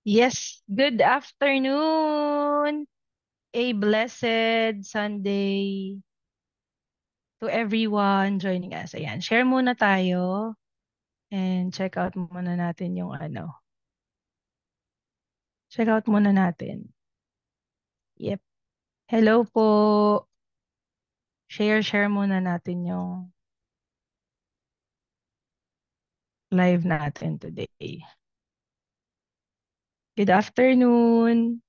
Yes, good afternoon. A blessed Sunday to everyone joining us. Ayan, share muna tayo and check out muna natin yung check out muna natin. Yep. Hello po. Share muna natin yung live natin today. Good afternoon.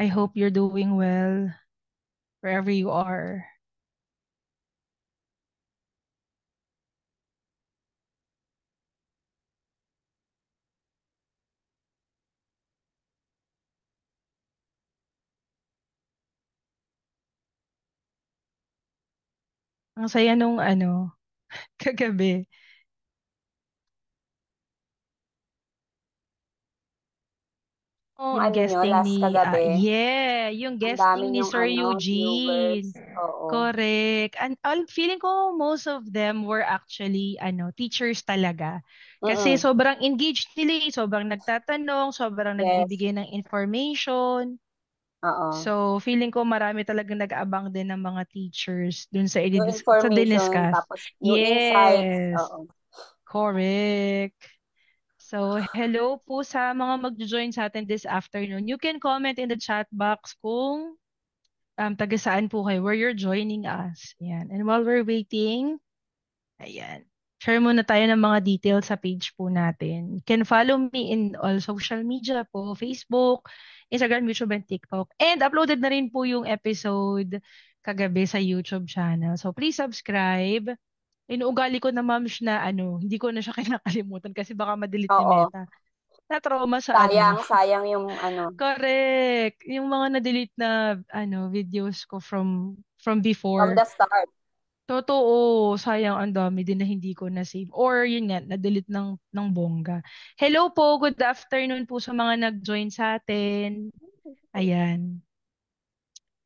I hope you're doing well wherever you are. Ang saya nung kagabi. Yung Yung ano nyo, guesting last ni, kagabi, yung ang dami guesting ni yung Sir viewers. Eugene. Oo. Correct. And feeling ko most of them were actually teachers talaga. Kasi Mm-mm. sobrang engaged nila, sobrang nagtatanong, sobrang Yes. nagbibigay ng information. Oo. So, feeling ko marami talagang nag-aabang din ng mga teachers dun New sa information, diniscuss. tapos new insights. Yes, Oo. correct. So, hello po sa mga mag-join sa atin this afternoon. You can comment in the chat box kung taga saan po kayo, where you're joining us. Ayan. And while we're waiting, ayan, share muna tayo ng mga details sa page po natin. You can follow me in all social media po, Facebook, Instagram, YouTube, and TikTok. And uploaded na rin po yung episode kagabi sa YouTube channel. So, please subscribe. Inuugali ko na ma'ams na hindi ko na siya kinakalimutan kasi baka madelete ni Oo. Meta. Na-trauma sa Sayang, sayang yung ano, Correct. Yung mga na-delete na videos ko from from before. the start. Totoo, sayang ang dami din na hindi ko na-save. Or yun nga, na-delete ng bongga. Hello po, good afternoon po sa mga nag-join sa atin. Ayan.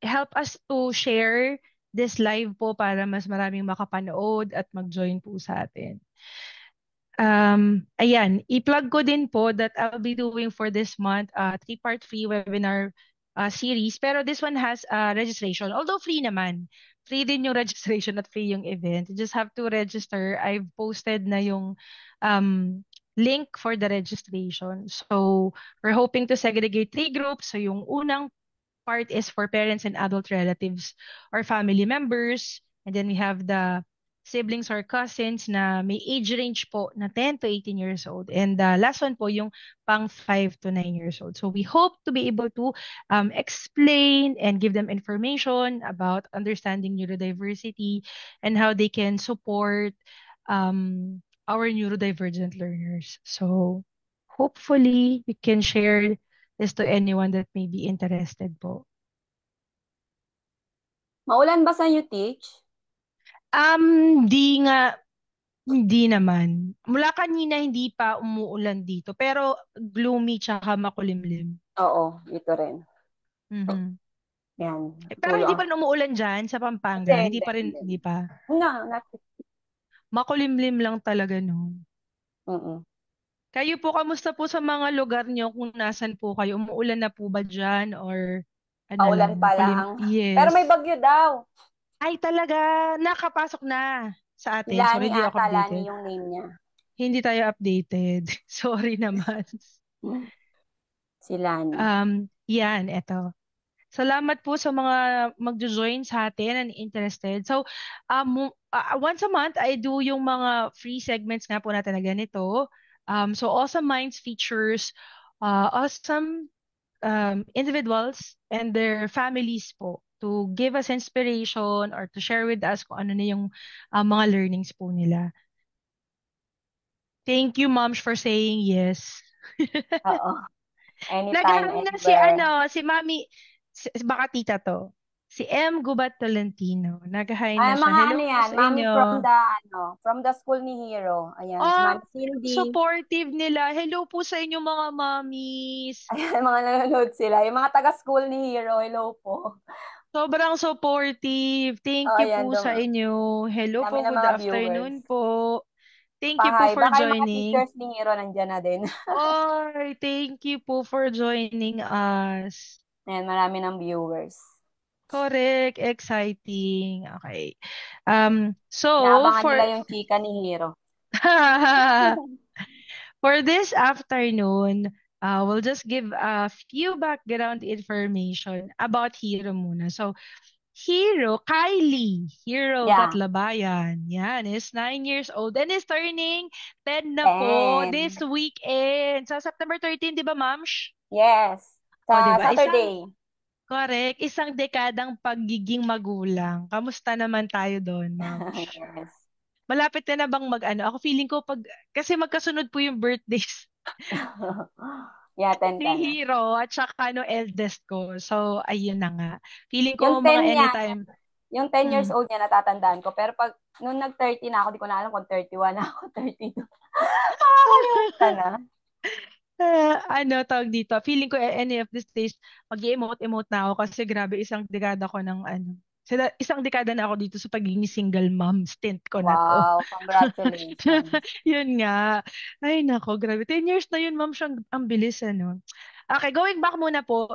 Help us to share this live po para mas maraming makapanood at mag-join po sa atin. Ayan, i-plug ko din po that I'll be doing for this month three-part free webinar series. Pero this one has registration. Although free naman. Free din yung registration at free yung event. You just have to register. I've posted na yung um, link for the registration. So, we're hoping to segregate three groups. So, yung unang part is for parents and adult relatives or family members. And then we have the siblings or cousins na may age range po na 10 to 18 years old. And the last one po yung pang 5 to 9 years old. So we hope to be able to explain and give them information about understanding neurodiversity and how they can support our neurodivergent learners. So hopefully we can share this to anyone that may be interested po. Maulan ba sa inyo, Teach? Di nga, hindi naman. Mula kanina hindi pa umuulan dito, pero gloomy tsaka makulimlim. Oo, dito rin. Mhm. Yan. Pero Tulo. hindi pa rin umuulan dyan sa Hindi, Pampanga. Hindi hindi, pa rin, hindi. hindi pa. No, not. Makulimlim lang talaga no. Mm-mm. Kayo po, kamusta po sa mga lugar nyo kung nasan po kayo? Umuulan na po ba dyan or ano lang, Paulan pa makulim? lang. Pero Yes. may bagyo daw. Ay talaga, nakapasok na sa Si atin. Sorry, Lani hindi ako ata, Lani updated. yung name niya. Hindi tayo updated. Sorry naman. Si Lani. Yan, eto. Salamat po sa mga magjo-join sa atin and interested. So, once a month, I do yung mga free segments nga po natin na ganito. So, Awesome Minds features awesome individuals and their families po to give us inspiration or to share with us kung ano na yung mga learnings po nila. Thank you, moms, for saying yes. Oo. Anytime, Nag-hi na si anywhere. si Mami, baka tita to. Si M. Gubat Tolentino. Nag-hi Ay, na siya. mga Hello ano po yan, sa mami inyo. from the school ni Hero. Ayan, si Oh, Mami Cindy. supportive nila. Hello po sa inyo mga mommies. Ayan, mga nanonood sila. Yung mga taga-school ni Hero, hello po. Sobrang supportive. Thank Oh, you ayan, po sa inyo. Hello dami po, ng good mga viewers. afternoon po. Thank you po Pahay. for Baka yung mga joining. teachers ni Hero nandyan na din. Oy, thank you po for joining us. Ayan, marami ng viewers. Correct, exciting. Okay. Naabangan For nila yung chika ni Hero. for this afternoon, we'll just give a few background information about Hero muna. So, Hero, Kylie, Hero Yeah, Patlabayan. Yan, is 9 years old and is turning 10 na po this 10. weekend. Sa September 13, di ba, ma'am? Yes. O, di Sa ba? Saturday. Correct, isang dekadang pagiging magulang. Kamusta naman tayo doon, ma'am? Yes. Malapit na bang mag-ano? Ako feeling ko kasi magkasunod po yung birthdays Yeah, 10 ni ka na. Hero at saka no eldest ko. So, ayun na nga. Feeling Yung ko 10 mga niya, anytime. yung 10 years Mm. old niya, natatandaan ko. Pero pag, nung nag-30 na ako, di ko na alam kung 31 na ako, 32. Makakalimutan na. Tawag dito. Feeling ko any of these days, mag-emote-emote na ako kasi grabe isang dekada ko ng ano. Isang dekada na ako dito sa pagiging single mom stint ko na to. Wow, congratulations. Yun nga. Ay nako, grabe. 10 years na yun, ma'am. Siyang, ang bilis, ano. Okay, going back muna po.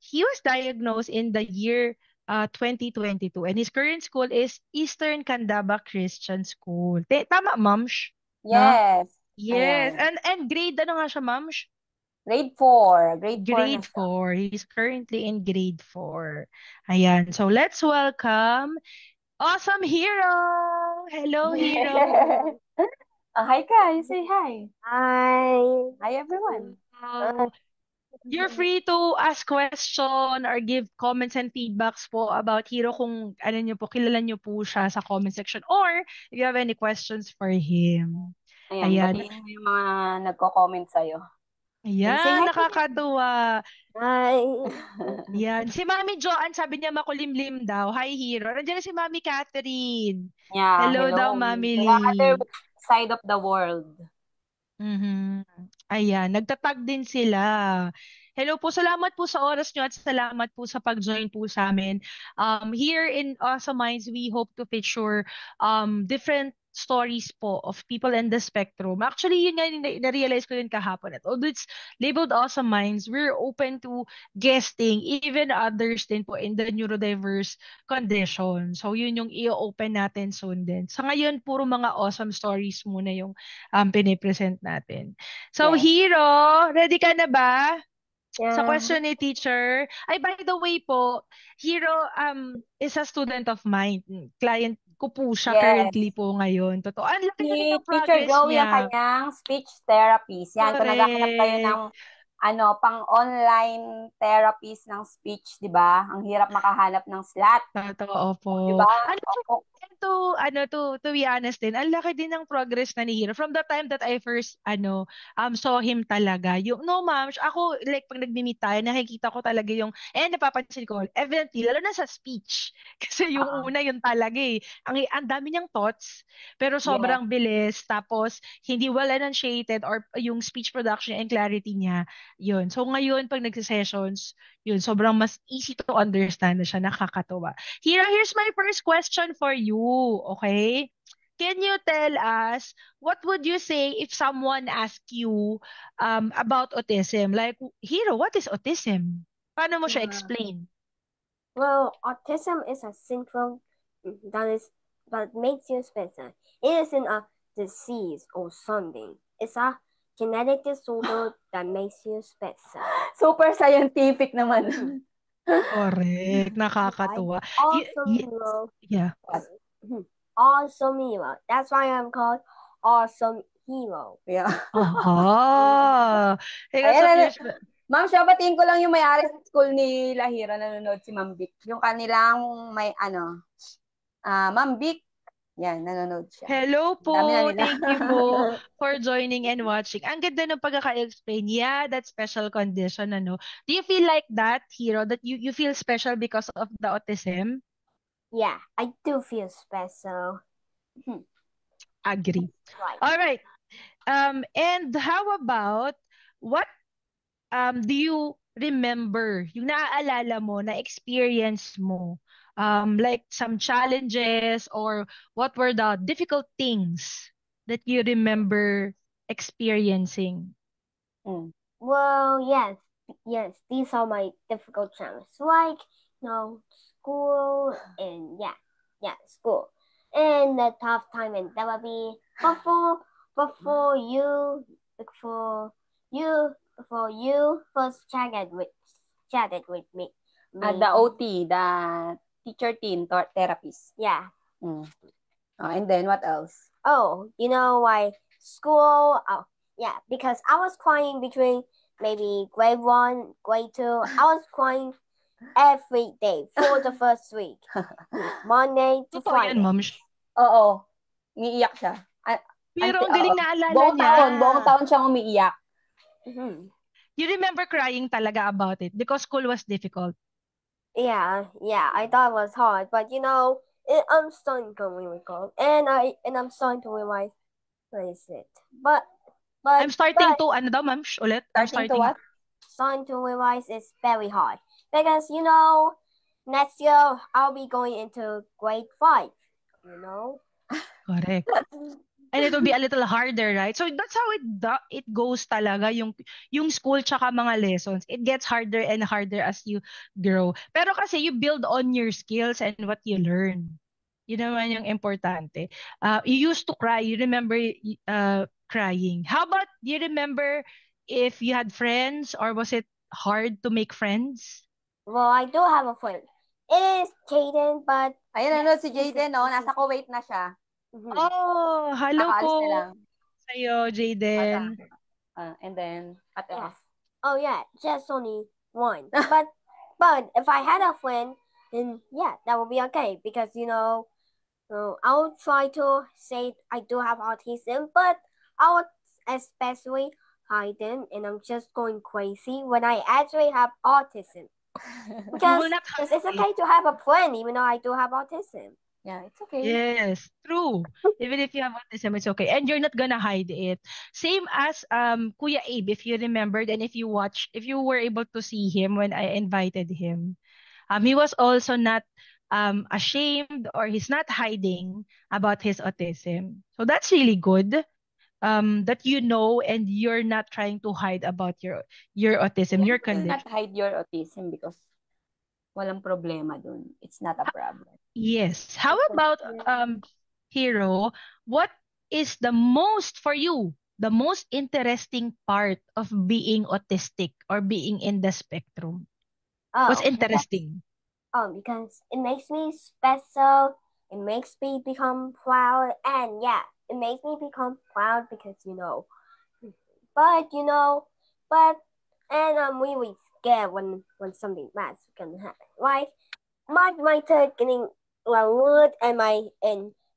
He was diagnosed in the year 2022 and his current school is Eastern Candaba Christian School. Tama, ma'am? No? Yes. Yes. Ayan. And grade, ano nga siya, ma'am? Grade 4. Grade 4 na Grade siya. 4. He's currently in grade 4. Ayan. So, let's welcome Awesome Hero! Hello, Hero! Hi, guys. Say hi. Hi. Hi, everyone. So, you're free to ask question or give comments and feedbacks po about Hero kung ano nyo po, kilala nyo po siya sa comment section or if you have any questions for him. Ayan, Ayan. batiin mo yung mga nagko-comment sa'yo. Say Ayan, hi to them. nakakatuwa. Hi. Yan. Si Mami Joanne, sabi niya makulimlim daw. Hi, Hero. Nandiyan na si Mami Catherine. Yeah, Hello daw, hello. Mami The other Lee. side of the world. Mhm. Ayan, nagtatag din sila. Hello po, salamat po sa oras nyo at salamat po sa pag-join po sa amin. Here in Awesome Minds, we hope to feature different stories po of people in the spectrum. Actually, yun nga yung na-realize ko yun kahapon. At although it's labeled Awesome Minds, we're open to guesting, even others din po in the neurodiverse condition. So, yun yung i-open natin soon din. Sa ngayon, puro mga awesome stories muna yung pinipresent natin. So, Yes. Hero, ready ka na ba? Sa Yeah. question ni teacher. Ay, by the way po, Hero is a student of mine. Client ko po siya Yes. currently po ngayon. Totoo. Ang laki na rin Si ng Teacher progress Joey ang niya. kanyang speech therapist. Yan, kung naghahanap kayo ng Correct. pang-online therapist ng speech, di ba? Ang hirap makahanap ng slot. Totoo po. Di ba? Ano Opo. to be honest din, ang laki din ng progress na ni Hero. From the time that I first, saw him talaga. Yung, no, ma'am, ako, like, pag nagmi-meet tayo, nakikita ko talaga yung, napapansin ko, evidently, lalo na sa speech. Kasi yung Ah, una, yun talaga eh. Ang dami niyang thoughts, pero yes. sobrang bilis. Tapos, hindi well enunciated or yung speech production and clarity niya, yun. So, ngayon, pag nagsi-sessions, yun, sobrang mas easy to understand na siya, nakakatuwa. Here's my first question for you, okay? Can you tell us what would you say if someone asked you about autism? Like, Hero, what is autism? Paano mo siya explain? Well, autism is a syndrome that makes you special. It isn't a disease or something. It's a genetic disorder that makes you special. Super scientific naman. Correct. Nakakatuwa. Awesome hero. Yeah. Awesome hero. That's why I'm called Awesome Hero. Yeah. Aha. Ayan, Because of your... Ma'am, siya, batiin ko lang yung may-ari sa school ni Lahira, nanonood si Ma'am Vic. Yung kanilang Ma'am Vic, yan, nanonood siya. Hello po. Dami na nila. Thank you po for joining and watching. Ang ganda ng pagkaka-explain. Yeah, that special condition, ano. Do you feel like that, Hero, that you feel special because of the autism? Yeah, I do feel special. Agree. Right. All right. And how about what do you remember, yung naaalala mo, na experience mo? Like some challenges or what were the difficult things that you remember experiencing? Mm. Well, yes, these are my difficult times, like school and school, and the tough time, and that would be before you before you first chatted with me. The OT, the teacher teen therapist. Yeah. And then what else? Oh, why school? Oh, yeah, because I was crying between maybe grade 1, grade 2. I was crying every day for the first week. Monday to Totoo yan, Friday. ma'am. Oo. Umiiyak siya. Pero ang galing naalala niya. Buong taon siyang umiiyak. Mm-hmm. You remember crying talaga about it because school was difficult. Yeah, I thought it was hard, but I'm starting to recall, and I'm starting to realize it. But I'm starting to, ano daw, ma'am? Ulit? I'm Starting to what? Starting to realize it's very hard because next year I'll be going into grade 5. Correct. And it will be a little harder, right? So that's how it goes talaga, yung school tsaka mga lessons. It gets harder and harder as you grow. Pero kasi you build on your skills and what you learn. Yun naman yung importante. You used to cry. You remember crying. How about, do you remember if you had friends or was it hard to make friends? Well, I do have a friend. It is Jaden, but... Ayun, si Jaden, nasa Kuwait na siya. Oh, hello Nakaalis po na lang. sa'yo, Jaden. And then, what else? Oh, yeah, just only one. But if I had a friend, then that would be okay. Because, I'll try to say I do have autism, but I would especially hide it, and I'm just going crazy when I actually have autism. Because it's okay to have a friend, even though I do have autism. Yeah, it's okay. Yes, true. Even if you have autism, it's okay. And you're not gonna hide it. Same as Kuya Abe, if you remembered and if you were able to see him when I invited him. He was also not ashamed or he's not hiding about his autism. So that's really good. That you know and you're not trying to hide about your autism, your You will condition. not hide your autism because walang problema dun. It's not a problem. Yes. How about Hero, what is the most for you, the most interesting part of being autistic or being in the spectrum? What's interesting? Because it makes me special, it makes me become proud, and it makes me become proud because I'm really scared when something bad's gonna happen. Like my third getting wood and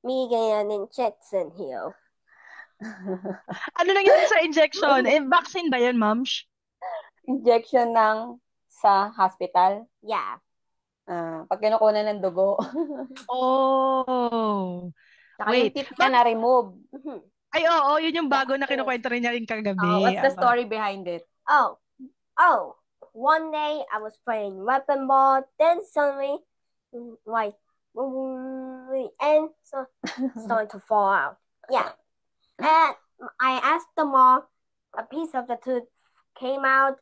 me getting an injection here. Ano nangyari sa injection? Vaccine ba yan, ma'am? Injection sa hospital? Yeah. Pag kinukunan ng dugo. Oh. Saka yung teeth niya na-remove. Ay, oo. Yun yung bago na kinukwento rin niya rin kagabi. What's the story behind it? One day I was playing weapon ball, then suddenly, and so started to fall out. Yeah. And I asked the mom, a piece of the tooth came out,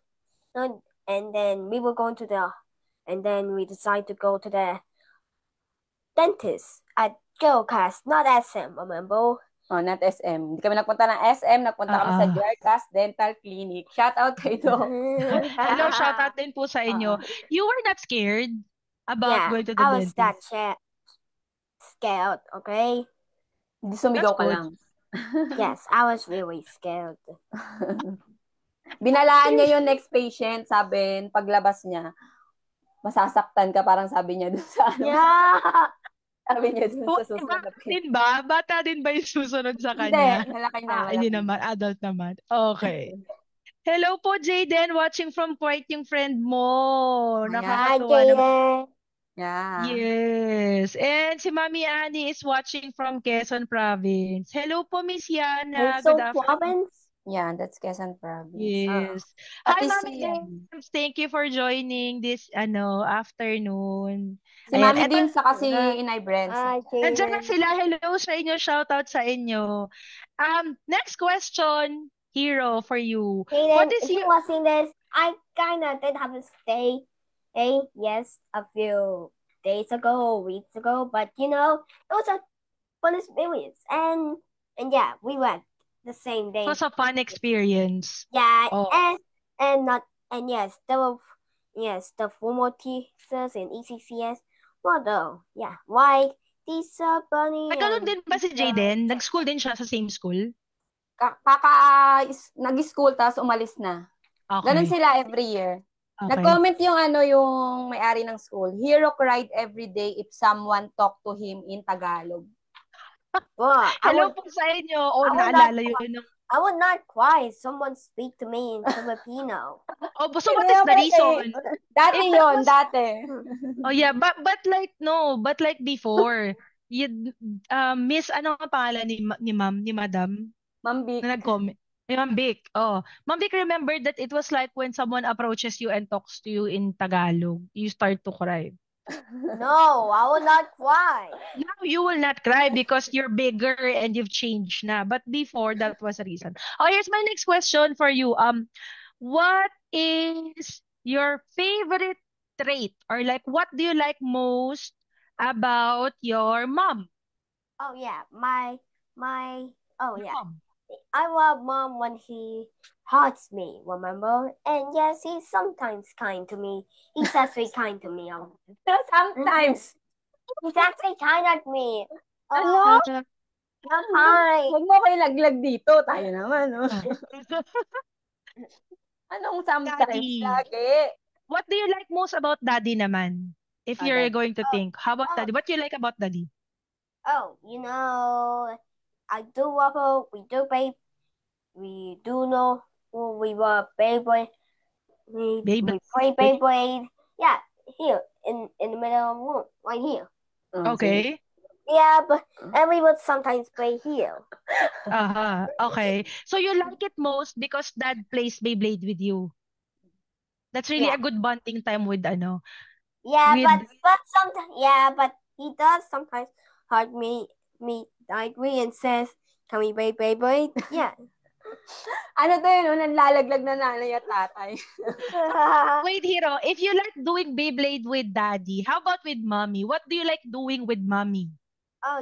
and then we decided to go to the dentist at Geocast, not SM, remember? Not SM. Hindi kami nagpunta ng SM, nagpunta kami sa Geocast Dental Clinic. Shout out kayo doon. Hello, shout out din po sa inyo. You were not scared about going to the dentist? I was that scared, okay? Hindi sumigaw ka lang. Yes, I was really scared. Binalaan niya yung next patient, sabi, paglabas niya, masasaktan ka, parang sabi niya doon sa ano. Yeah! Sabi niya doon sa susunod na patient. Ba? Bata din ba yung susunod sa kanya? Hindi, malaki na. Hindi naman, adult naman. Okay. Hello po, Jaden, watching from Kuwait yung friend mo. Nakakatuwa naman. Yeah. Yes. And si Mami Annie is watching from Quezon Province. Hello po, Miss Yana. Good afternoon. Province? Yeah, that's Quezon Province. Yes. Hi, Pati Mami si, Dims. Thank you for joining this afternoon. si Ayan, Mami eto, Dim, saka si Hi, Inay Brent. nandiyan na Jaden. sila. Hello sa inyo. Shoutout sa inyo. Next question, Hero, for you. What Jaden, is if you're your watching this, I kinda did have to stay, yes, a few days ago, weeks ago, but it was a fun experience, and yeah, we went the same day. was a fun experience? Yeah, Oh, and not and yes, there were the former teachers in ECCS. Well, though, yeah, like Lisa, Bunny, nagano'n and din ba si Jaden? Nag-school din siya sa same school? Nag-school, tapos umalis na. Ganun Okay. sila every year. Okay. Nag-comment yung may-ari ng school. Hero cried every day if someone talked to him in Tagalog. well, Hello po sa inyo. Oh, I would naalala yun ng... I would not cry if someone speak to me in Filipino. Oh, so what Hindi is the naman reason? Dati If that yon, was... dati. Oh yeah, but like before, you Miss ano ang pangalan ni Ma'am ni Madam Mambik. na nag-comment. Ma'am Vic. Oh, Ma'am Vic remembered that it was like when someone approaches you and talks to you in Tagalog, you start to cry. No, I will not cry. Now you will not cry because you're bigger and you've changed na. But before, that was a reason. Oh, here's my next question for you. What is your favorite trait, or like what do you like most about your mom? Oh yeah, my oh Your yeah. mom. I love mom when he hugs me, remember? And yes, he's sometimes kind to me. He's actually kind to me. Sometimes. He's actually kind at me. Ano? Hi. Huwag mo kayo laglag dito. Tayo naman, no? Anong sometimes? Daddy. Lagi. What do you like most about daddy naman? If you're Daddy. going to think, how about daddy? What do you like about daddy? Oh, I do love her. We do, babe. We do know when we were Beyblade. We play Beyblade. Yeah, here in the middle of the room, right here. Okay. Yeah, and we would sometimes play here. Okay. So you like it most because dad plays Beyblade with you. That's really a good bonding time with Yeah, with... but sometimes but he does sometimes hug me directly and says, "Can we play Beyblade?" Yeah. Ano to yun, nanlalaglag na nanay at tatay. Wait, Hero, if you like doing Beyblade with daddy, how about with mommy? What do you like doing with mommy? Oh,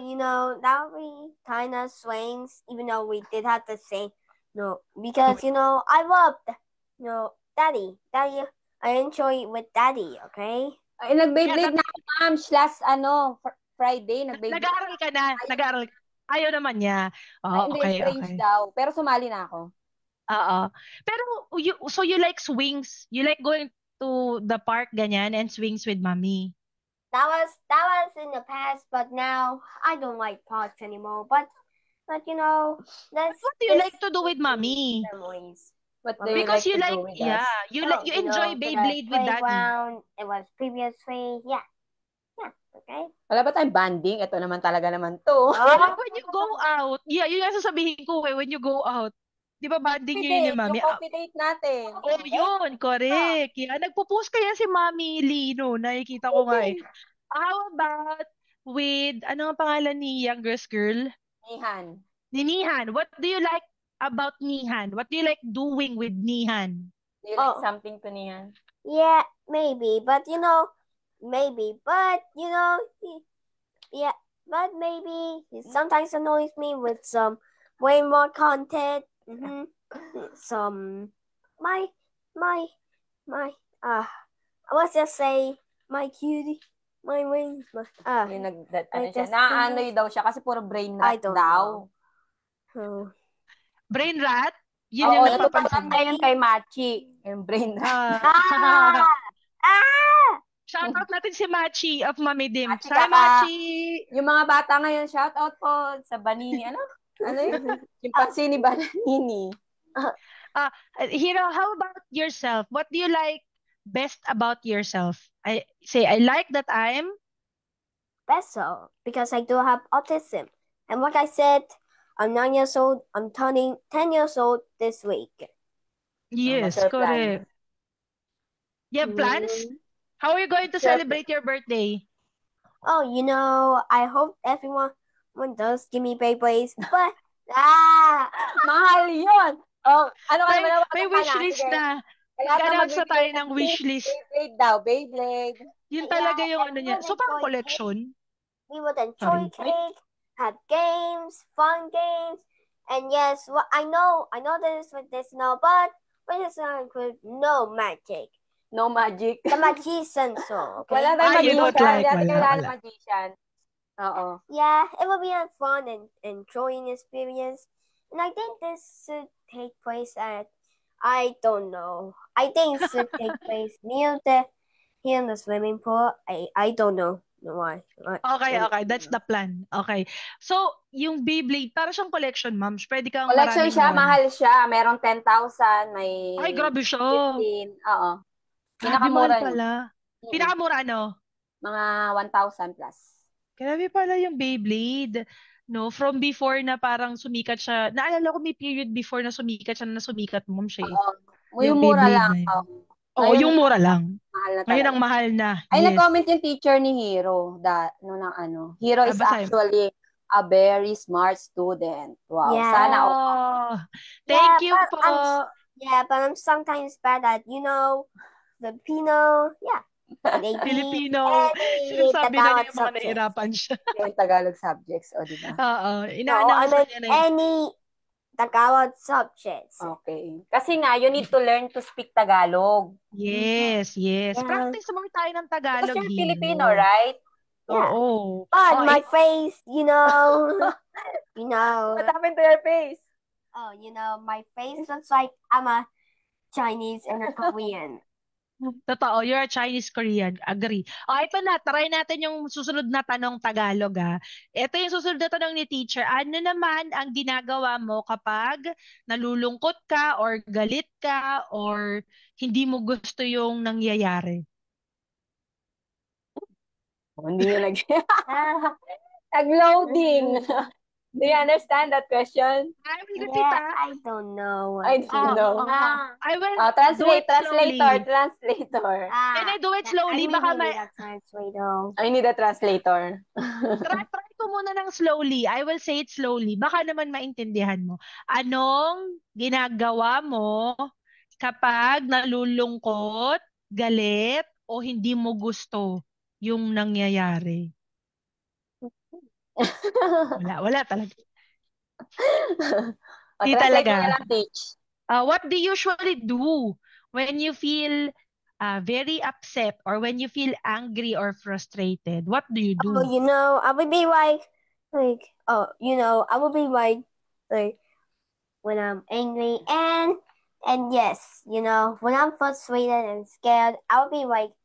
that we kind of swings, even though we did have the same, because I loved, daddy. Daddy, I enjoy it with daddy. Okay. Ay, nag-Beyblade na ako, ma'am. Last, Friday, nag-Beyblade. Nag-aaral ka na. Nag-aaral. Ayaw naman niya. Oh, Hindi, okay, strange okay. daw. Pero sumali na ako. Oo. Pero so you like swings? You like going to the park ganyan and swings with mommy? That was in the past, but now I don't like parks anymore. But that's What do you like to do with mommy? memories. What do you Because like you to like, do with yeah, us? you enjoy Beyblade with daddy. Playground. It was previously, yeah, okay. Wala ba tayong banding? Ito naman talaga naman to. Like when you go out, yeah, yun yung sasabihin ko when you go out. Di ba banding yun ni mami? Yung coffee date natin. Oh, yun, correct. Yeah, nagpo-post kaya si Mami Lino, nakikita ko nga eh. How about with, ano ang pangalan ni youngest girl? Nihan. Ni Nihan. What do you like about Nihan? What do you like doing with Nihan? Do you like something to Nihan? Yeah, maybe, but yeah, but maybe he sometimes annoys me with some way more content. Some let's just say my cutie, my wings, Yung naanoy daw siya kasi puro brain rot daw. Brain rat? Yun Oo, yung napapansin. ngayon kay Machi. Yung brain rot. Shout out natin si Machi of Mami Dims. Machi, Hi, Machi! Yung mga bata ngayon, shout out po sa Banini. Ano yun? Yung pansin ni Banini. Hiro, how about yourself? What do you like best about yourself? I like that I'm special because I do have autism. And like I said, I'm 9 years old. I'm turning 10 years old this week. What's Yes, your plan? correct. You have plans? Mm. How are you going to What's your celebrate your birthday? Oh, I hope everyone does give me Beyblades, but Mahal yun. Oh, ano ka na, May manawagan ka wish na. list Sige. na. Sa lahat na Mag-announce na tayo magbibigay ng ng wish gift, list. Beyblade daw. Beyblade. Yun yeah, talaga yung and ano we niya. would So, parang enjoy cake. collection. We would enjoy Sorry. cake, have games, fun games, and yes, I know this with this now, but when it's not include no magic. No magic. The magician so okay. Wala tayong you don't magician. like, Hindi natin wala, kailangan wala. magician. Oo. Yeah, it will be a fun and enjoying experience. And I think this should take place at, I don't know. I think it should take place near here in the swimming pool. I don't know why. Okay. That's the plan. Okay. So, yung Beyblade, para siyang collection, ma'am. Pwede kang Collection maraming siya, one. mahal siya. Merong 10,000, may Ay, grabe siya. 15. Oo. Grabe, mahal Pinakamura niya. pala. Pinakamura ano? Mga 1,000 plus. Grabe pala yung Beyblade. No, from before na parang sumikat siya. Naalala ko may period before na sumikat siya mom siya. Oo. Yung Yung mura Beyblade lang. na yun. Oo. Oo, yung mura lang. Mahal na Ngayon talaga. ang mahal na. Ay, Yes. nag-comment yung teacher ni Hero. Hero is Basahin. actually a very smart student. Wow. Yeah. Sana all. Oh, thank you po. But I'm sometimes bad at, Filipino, maybe Filipino. Sinasabi na niya yung mga nahirapan siya. Yung Tagalog subjects, o diba? Oo, No, I ina-announce meant niya na any Tagalog subjects. Okay. Kasi nga, you need to learn to speak Tagalog. Yes. Yeah. Practice mo tayo ng Tagalog. Because you're Hero. Filipino, right? Yeah. Oo. But my face, What happened to your face? my face looks like I'm a Chinese and a Korean. Totoo, you're a Chinese Korean. Agree. Ito na, try natin yung susunod na tanong Tagalog Ito yung susunod na tanong ni teacher. Ano naman ang ginagawa mo kapag nalulungkot ka or galit ka or hindi mo gusto yung nangyayari? Hindi nyo nag-loading. Do you understand that question? I will repeat Yeah, I don't know. I don't know. I will Translator. Can I do it slowly? I Baka really need a translator. I need a translator. try ko muna ng slowly. I will say it slowly. Baka naman maintindihan mo. Anong ginagawa mo kapag nalulungkot, galit, o hindi mo gusto yung nangyayari? Wala talaga. Di talaga. What do you usually do when you feel very upset or when you feel angry or frustrated? What do you do? I would be I would be when I'm angry and yes, when I'm frustrated and scared, I would be like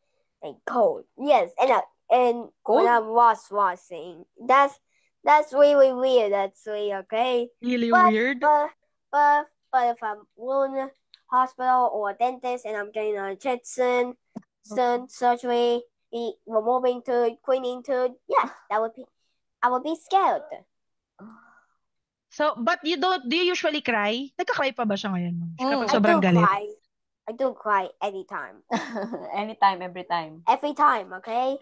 cold. Yes, and cold? when I'm washing, that's really weird. That's really okay. Really weird. But if I'm in hospital or a dentist and I'm getting a injection, surgery, removing tooth, cleaning tooth, I would be scared. So, but do you usually cry? Nagka-cry pa ba siya ngayon? Kapag I sobrang do galit? cry. I do cry anytime. Anytime, every time. Every time, okay?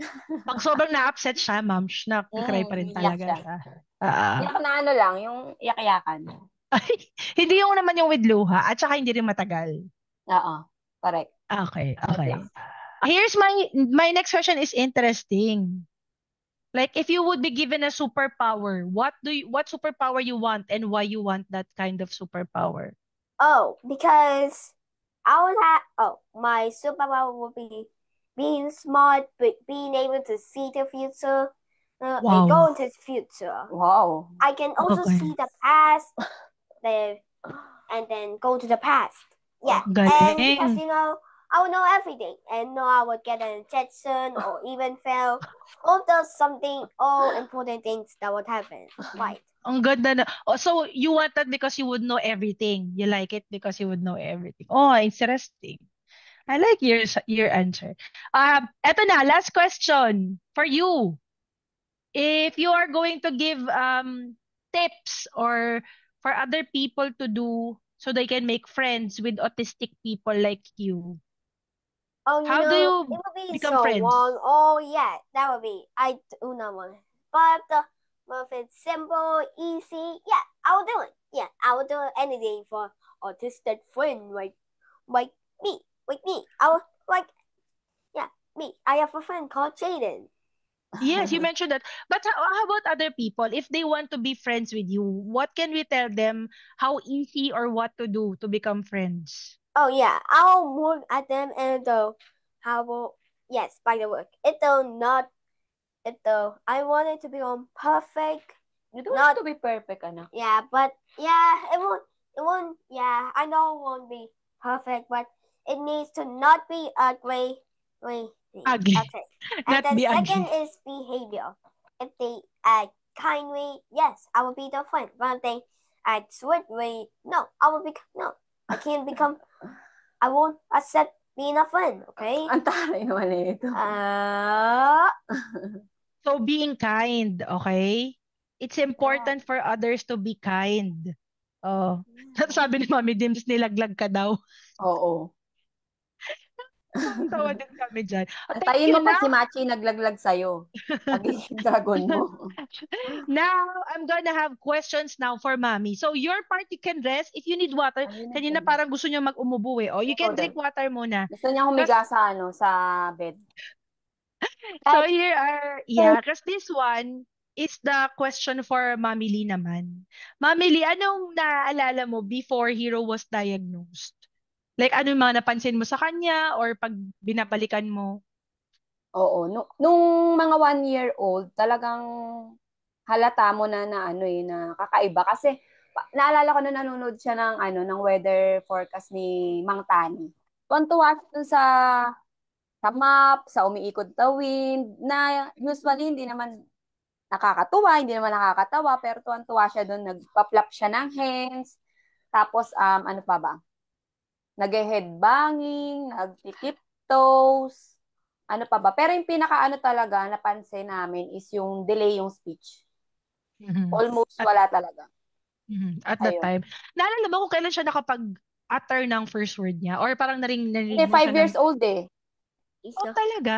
Pag sobrang na-upset siya, ma'am, nagka-cry pa rin talaga siya. Iyak na lang, yung iyak-iyakan. Hindi yung naman yung with luha at saka hindi rin matagal. Oo, correct. Okay. Here's my next question is interesting. Like if you would be given a superpower, what superpower you want and why you want that kind of superpower? Oh, because my superpower would be being smart, but being able to see the future and go into the future. Wow. I can also see the past and then go to the past. Yeah. And because, I would know everything and know I would get an injection or even fail or does something, all important things that would happen. Right. Ang ganda na. Oh, so you want that because you would know everything. You like it because you would know everything. Oh, interesting. I like your answer. Eto na, last question for you. If you are going to give tips or for other people to do so they can make friends with autistic people like you? Oh, How do it you would be become so friends? long. Oh, yeah, that would be. I do not want it. But if it's simple, easy, yeah, I will do it. Yeah, I will do it any day for autistic friend like me, like me. I will like yeah, me. I have a friend called Jaden. Yes, you mentioned that. But how about other people? If they want to be friends with you, what can we tell them how easy or what to do to become friends? Oh yeah, I'll work at them and how about yes, by the work. It'll not it'll I want it to be on perfect. You don't want to be perfect, anak. Yeah, but yeah, it won't yeah, I know it won't be perfect, but it needs to not be ugly. Ugly. Okay. And Not then be second ugly. is behavior. If they act kindly, yes, I will be their friend. But if they act sweetly, no, no. I can't become I won't accept being a friend, okay? Ang taray naman ito. So being kind, okay? It's important for others to be kind. Oh. Sabi ni Mami Dims, nilaglag ka daw. Oo. Tawa din kami dyan. Oh, thank Antayin you. mo pag si Machi naglaglag sa'yo. Pagiging dragon mo. Now, I'm gonna have questions now for Mami. So, your part, you can rest. If you need water, kanina parang gusto niya mag-umubo eh. Oh, you can drink water muna. Gusto niya humiga sa bed. So, here are, yeah, because this one is the question for Mami Lee naman. Mami Lee, anong naaalala mo before Hero was diagnosed? Like, ano yung mga napansin mo sa kanya or pag binabalikan mo? Oo. Nung mga 1 year old, talagang halata mo na ano na kakaiba. Kasi naalala ko na nanonood siya ng weather forecast ni Mang Tani. Tuwan-tuwa siya dun sa map, sa umiikot na wind, na usually hindi naman nakakatuwa, hindi naman nakakatawa, pero tuwan-tuwa siya doon, nagpa-flap siya ng hands, tapos ano pa ba? Nag-headbanging, nag-tiptoes, ano pa ba? Pero yung pinaka-ano talaga, napansin namin is yung delay yung speech. Mhm. Almost wala talaga. At that Ayun. time. Naalala mo kung kailan siya nakapag-utter ng first word niya? Or parang narinig Hindi, mo 5 siya years old eh. Oh, talaga?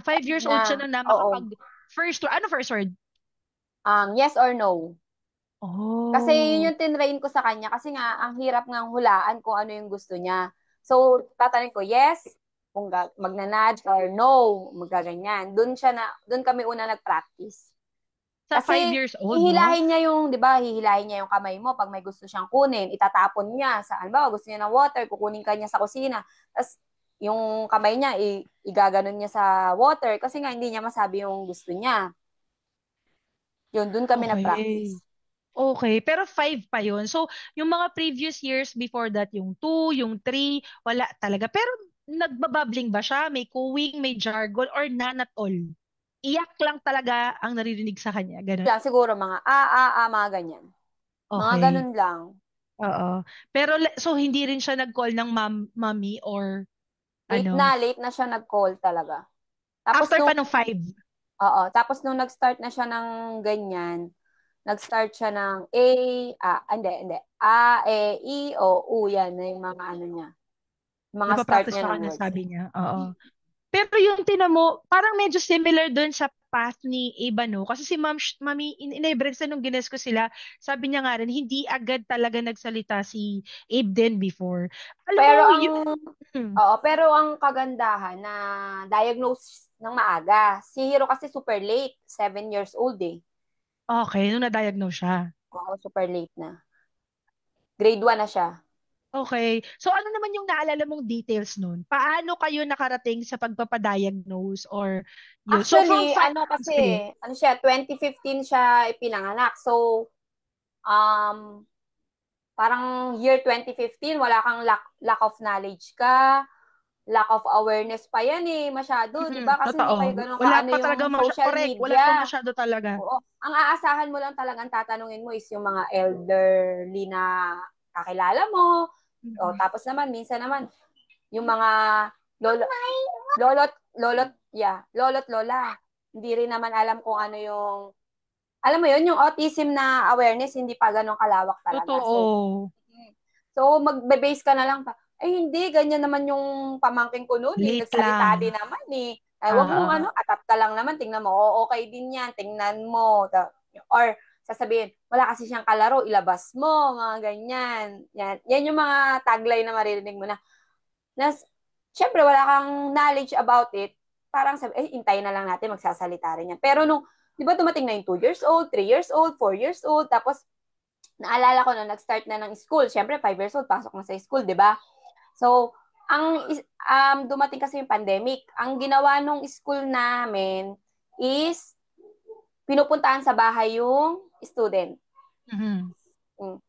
5 years old siya na Oo. makapag-first word. Ano first word? Yes or no. Kasi yun Oh. yung tinrain ko sa kanya kasi nga ang hirap ngang hulaan kung ano yung gusto niya. So tatanungin ko yes kung magnanad or no, magaganyan. Doon kami una nag-practice. Sa 5 Kasi years old, no? hihilahin niya yung, 'di ba, hihilahin niya yung kamay mo pag may gusto siyang kunin, itatapon niya sa ba, gusto niya ng water, kukunin ka niya sa kusina. Tapos yung kamay niya igaganon niya sa water kasi nga hindi niya masabi yung gusto niya. Yun, doon kami Okay. nag-practice. Okay, pero 5 pa yun. So, yung mga previous years before that, yung 2, yung 3, wala talaga. Pero nagbababling ba siya? May cooing, may jargon, or none at all? Iyak lang talaga ang naririnig sa kanya. Ganun. Lang siguro mga mga ganyan. Mga Okay. ganun lang. Oo. Pero so hindi rin siya nag-call ng mommy or ano? Late na siya nag-call talaga. Tapos After pa nung 5. tapos nung nag-start na siya ng ganyan, nag-start siya ng hindi. A, E, I, O, U, yan na yung mga ano niya. Mga start Napapractice niya pa ng kanya, words. sabi niya. Oo. Pero yung tinamo, parang medyo similar doon sa path ni Eva, no? Kasi si Mami, in nung gines ko sila, sabi niya nga rin, hindi agad talaga nagsalita si Abe din before. Alam mo, Pero hmm, pero ang kagandahan na diagnose ng maaga. Si Hiro kasi super late, 7 years old eh. okay, nung na-diagnose siya. Oo, super late na. Grade 1 na siya. Okay. So ano naman yung naalala mong details nun? Paano kayo nakarating sa pagpapadiagnose or yun? So from Actually, five, sige. ano siya, 2015 siya ipinanganak. So, um, parang year 2015, wala kang lack of knowledge ka, lack of awareness pa yan eh, masyado, di ba? Kasi hindi pa yung Totoo. ganun Wala kaano pa yung talaga social correct. Wala pa media. masyado talaga. Oo. Ang aasahan mo lang talagang tatanungin mo is yung mga elderly na kakilala mo. O, tapos naman, minsan naman, yung mga lolo, lolo't lola. Hindi rin naman alam kung ano yung alam mo yun, yung autism na awareness, hindi pa ganun kalawak talaga. Totoo. So magbe-base ka na lang pa, ay hindi, ganyan naman yung pamangkin ko noon eh. Late Nagsalita lang. din naman eh. Ay, wag mong atat ka lang naman, tingnan mo, okay din yan, tingnan mo. Or sasabihin, wala kasi siyang kalaro, ilabas mo, mga ganyan. Yan yung mga tagline na maririnig mo na syempre wala kang knowledge about it, parang sabi, hintayin na lang natin, magsasalita rin yan. Pero nung, di ba dumating na yung 2 years old, 3 years old, 4 years old, tapos naalala ko na nag-start na ng school. Syempre, 5 years old, pasok na sa school, di ba? So, dumating kasi yung pandemic. Ang ginawa nung school namin is pinupuntahan sa bahay yung student.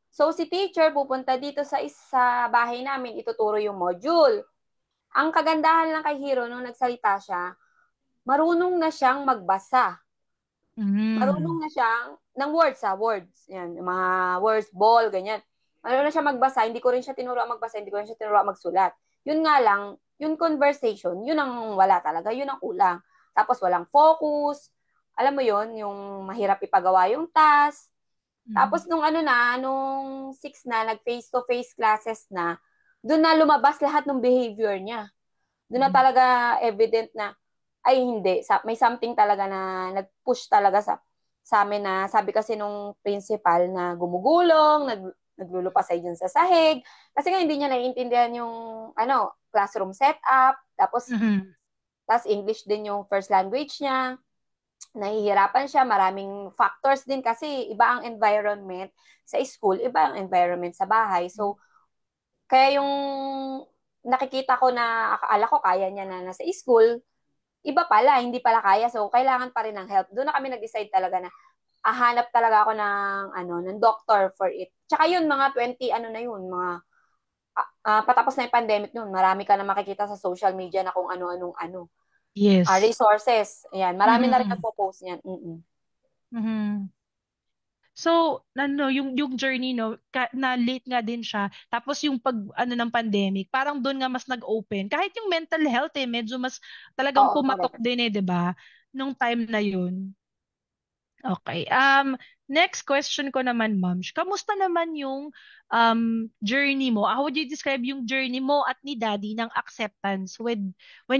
So, si teacher pupunta dito sa bahay namin, ituturo yung module. Ang kagandahan lang kay Hero nung nagsalita siya, marunong na siyang magbasa. Marunong na siyang ng words. Yan, yung mga words, ball, ganyan. Marunong na siya magbasa. Hindi ko rin siya tinuruan magbasa, hindi ko rin siya tinuruan magsulat. Yun nga lang, yung conversation, yun ang wala talaga, yun ang kulang. Tapos walang focus. Alam mo yun, yung mahirap ipagawa yung task. Tapos nung nung 6 na, nag face-to-face classes na, doon na lumabas lahat ng behavior niya. Doon na talaga evident na, ay hindi, may something talaga na nag-push talaga sa amin na, sabi kasi nung principal na gumugulong, naglulupasay dyan sa sahig, kasi nga hindi niya naiintindihan yung classroom setup, tapos English din yung first language niya, nahihirapan siya, maraming factors din kasi iba ang environment sa school, iba ang environment sa bahay. So, kaya yung nakikita ko na akala ko kaya niya na nasa school, iba pala, hindi pala kaya. So, kailangan pa rin ng help. Doon na kami nag-decide talaga na hanap talaga ako ng doctor for it. Tsaka yun, mga 20, na yun, mga patapos na yung pandemic noon, marami ka na makikita sa social media na kung ano-anong Yes. Resources. Ayan, marami na rin nagpo-post niyan. So, yung journey, no, na late nga din siya. Tapos yung ng pandemic, parang doon nga mas nag-open. Kahit yung mental health, medyo mas talagang pumatok din, di ba? Nung time na yun. Okay. Next question ko naman, ma'am. Kamusta naman yung journey mo? How would you describe yung journey mo at ni Daddy ng acceptance when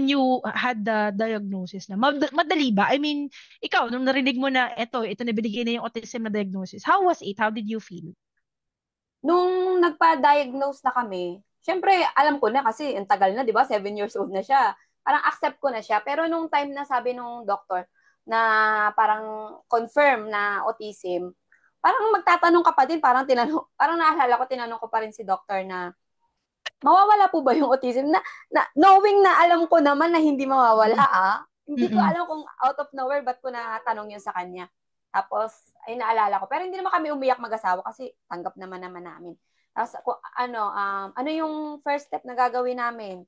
you had the diagnosis na? Madali ba? I mean, ikaw, nung narinig mo na ito na binigay na yung autism na diagnosis, how was it? How did you feel? Nung nagpa-diagnose na kami, syempre, alam ko na kasi ang tagal na, di ba? 7 years old na siya. Parang accept ko na siya. Pero nung time na sabi nung doctor na parang confirm na autism, parang magtatanong ka pa din, parang naalala ko, tinanong ko pa rin si doctor na, mawawala po ba yung autism? Knowing na alam ko naman na hindi mawawala, Hindi ko alam kung out of nowhere, ba't ko natanong yun sa kanya. Tapos, ay naalala ko. Pero hindi naman kami umiyak mag-asawa kasi tanggap naman namin. Tapos, ano yung first step na gagawin namin?